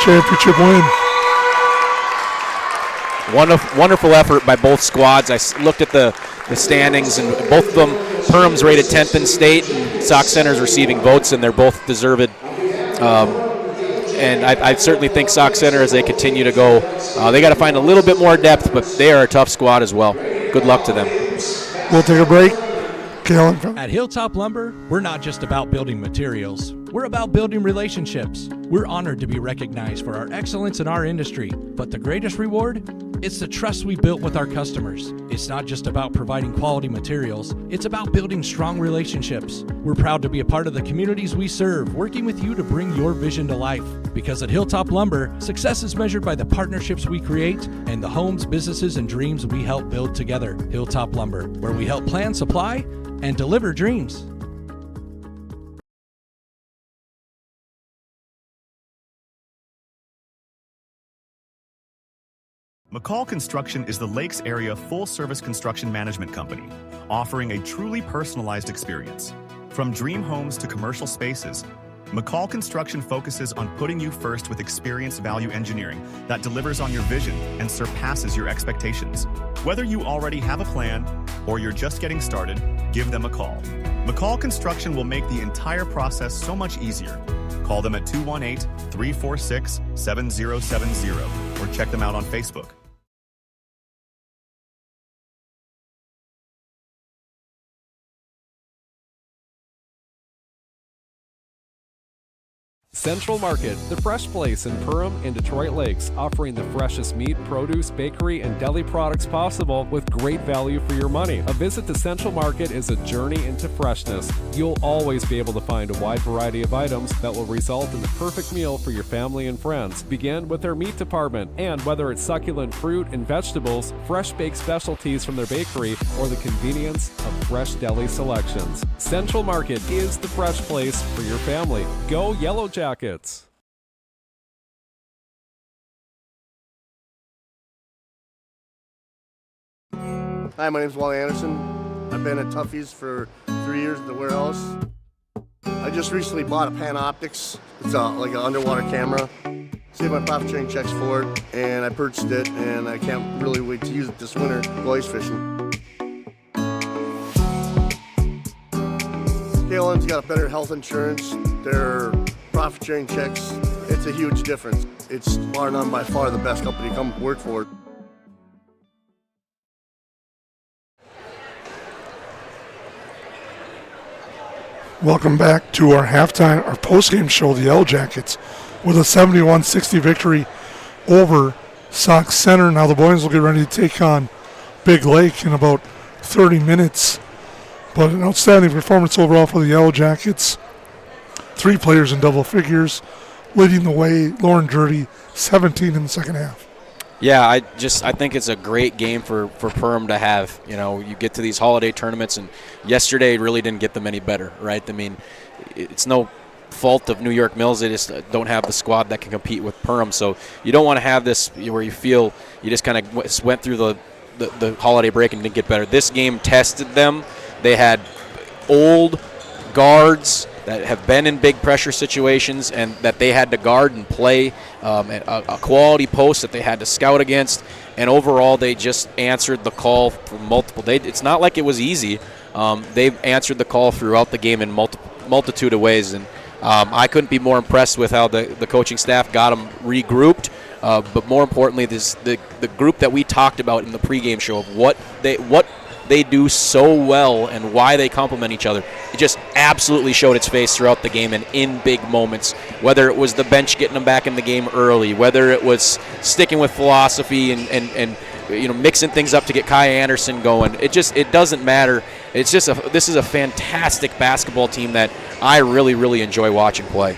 championship win. Wonderful effort by both squads. I looked at the standings, and both of them, Perham's rated 10th in state, and Sauk Center's receiving votes, and they're both deserved. And I certainly think Sauk Center, as they continue to go, they got to find a little bit more depth, but they are a tough squad as well. Good luck to them. We'll take a break. At Hilltop Lumber, we're not just about building materials. We're about building relationships. We're honored to be recognized for our excellence in our industry. But the greatest reward? It's the trust we built with our customers. It's not just about providing quality materials. It's about building strong relationships. We're proud to be a part of the communities we serve, working with you to bring your vision to life. Because at Hilltop Lumber, success is measured by the partnerships we create and the homes, businesses, and dreams we help build together. Hilltop Lumber, where we help plan, supply, and deliver dreams. McCall Construction is the Lakes area full-service construction management company, offering a truly personalized experience. From dream homes to commercial spaces, McCall Construction focuses on putting you first with experienced value engineering that delivers on your vision and surpasses your expectations. Whether you already have a plan or you're just getting started, give them a call. McCall Construction will make the entire process so much easier. Call them at 218-346-7070 or check them out on Facebook. Central Market, the fresh place in Perham and Detroit Lakes, offering the freshest meat, produce, bakery, and deli products possible with great value for your money. A visit to Central Market is a journey into freshness. You'll always be able to find a wide variety of items that will result in the perfect meal for your family and friends. Begin with their meat department, and whether it's succulent fruit and vegetables, fresh baked specialties from their bakery, or the convenience of fresh deli selections. Central Market is the fresh place for your family. Go Yellow Jackets. Hi, my name's Wally Anderson. I've been at Tuffy's for 3 years at the warehouse. I just recently bought a Panoptics. It's like an underwater camera. Saved my profit sharing checks for it, and I purchased it, and I can't really wait to use it this winter go ice fishing. KLM's got a better health insurance. Their profit sharing checks, it's a huge difference. It's bar none by far the best company to come work for. Welcome back to our post-game show, the Yellow Jackets, with a 71-60 victory over Sauk Center. Now the boys will get ready to take on Big Lake in about 30 minutes. But an outstanding performance overall for the Yellow Jackets. 3 players in double figures, leading the way. Lauren Jurdy, 17 in the second half. Yeah, I think it's a great game for Perham to have. You know, you get to these holiday tournaments, and yesterday really didn't get them any better, right? I mean, it's no fault of New York Mills. They just don't have the squad that can compete with Perham. So you don't want to have this where you feel you just kind of went through the holiday break and didn't get better. This game tested them. They had old guards that have been in big pressure situations and that they had to guard and play, a quality post that they had to scout against. and overall they just answered the call for multiple. It's not like it was easy. They've answered the call throughout the game in multitude of ways, and I couldn't be more impressed with how the coaching staff got them regrouped. But more importantly, the group that we talked about in the pregame show of what they do so well and why they complement each other. It just absolutely showed its face throughout the game and in big moments, whether it was the bench getting them back in the game early, whether it was sticking with philosophy and mixing things up to get Kai Anderson going. It doesn't matter. It's just this is a fantastic basketball team that I really, really enjoy watching play.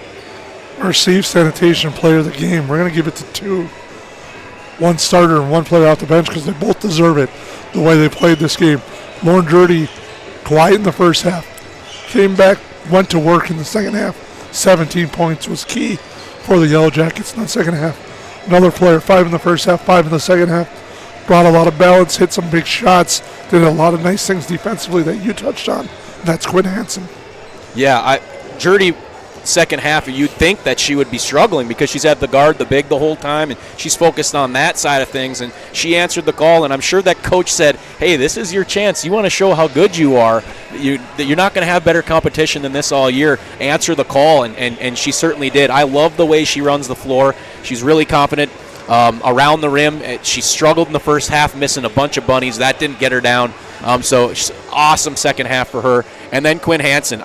Our safe sanitation player of the game, we're going to give it to two. One starter and one player off the bench because they both deserve it the way they played this game. Lauren Jurdy, quiet in the first half. Came back, went to work in the second half. 17 points was key for the Yellow Jackets in the second half. Another player, 5 in the first half, 5 in the second half. Brought a lot of balance, hit some big shots, did a lot of nice things defensively that you touched on. And that's Quinn Hansen. Yeah, Jurdy, second half, you'd think that she would be struggling because she's had the guard, the big the whole time, and she's focused on that side of things, and she answered the call, and I'm sure that coach said, hey, this is your chance. You want to show how good you are. You're not going to have better competition than this all year. Answer the call, and she certainly did. I love the way she runs the floor. She's really confident around the rim. She struggled in the first half, missing a bunch of bunnies. That didn't get her down. So awesome second half for her. And then Quinn Hansen.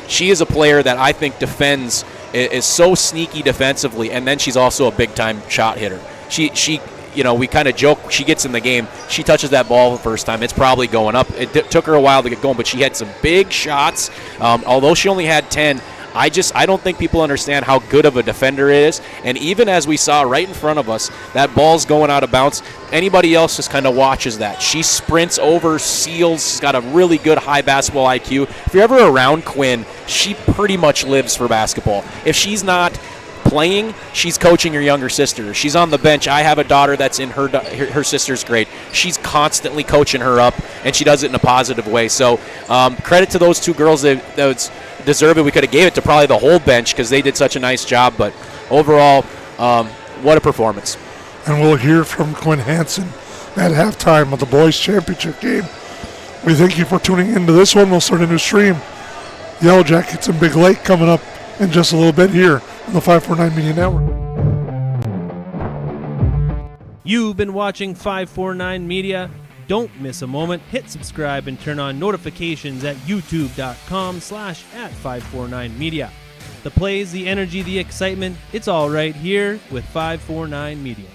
She is a player that I think defends, is so sneaky defensively, and then she's also a big-time shot hitter. She we kind of joke, she gets in the game, she touches that ball the first time, it's probably going up. It took her a while to get going, but she had some big shots. Although she only had 10, I don't think people understand how good of a defender it is. And even as we saw right in front of us, that ball's going out of bounds. Anybody else just kind of watches that. She sprints over, seals. She's got a really good high basketball IQ. If you're ever around Quinn, she pretty much lives for basketball. If she's not playing, she's coaching her younger sister. She's on the bench. I have a daughter that's in her sister's grade. She's constantly coaching her up, and she does it in a positive way. So credit to those two girls. That deserve it. We could have gave it to probably the whole bench because they did such a nice job, but overall, what a performance. And we'll hear from Quinn Hansen at halftime of the boys championship game. We thank you for tuning into this one. We'll start a new stream. Yellow Jackets and Big Lake coming up in just a little bit here on the 549 Media Network. You've been watching 549 Media. Don't miss a moment. Hit subscribe and turn on notifications at youtube.com/@549media. The plays, the energy, the excitement, it's all right here with 549 Media.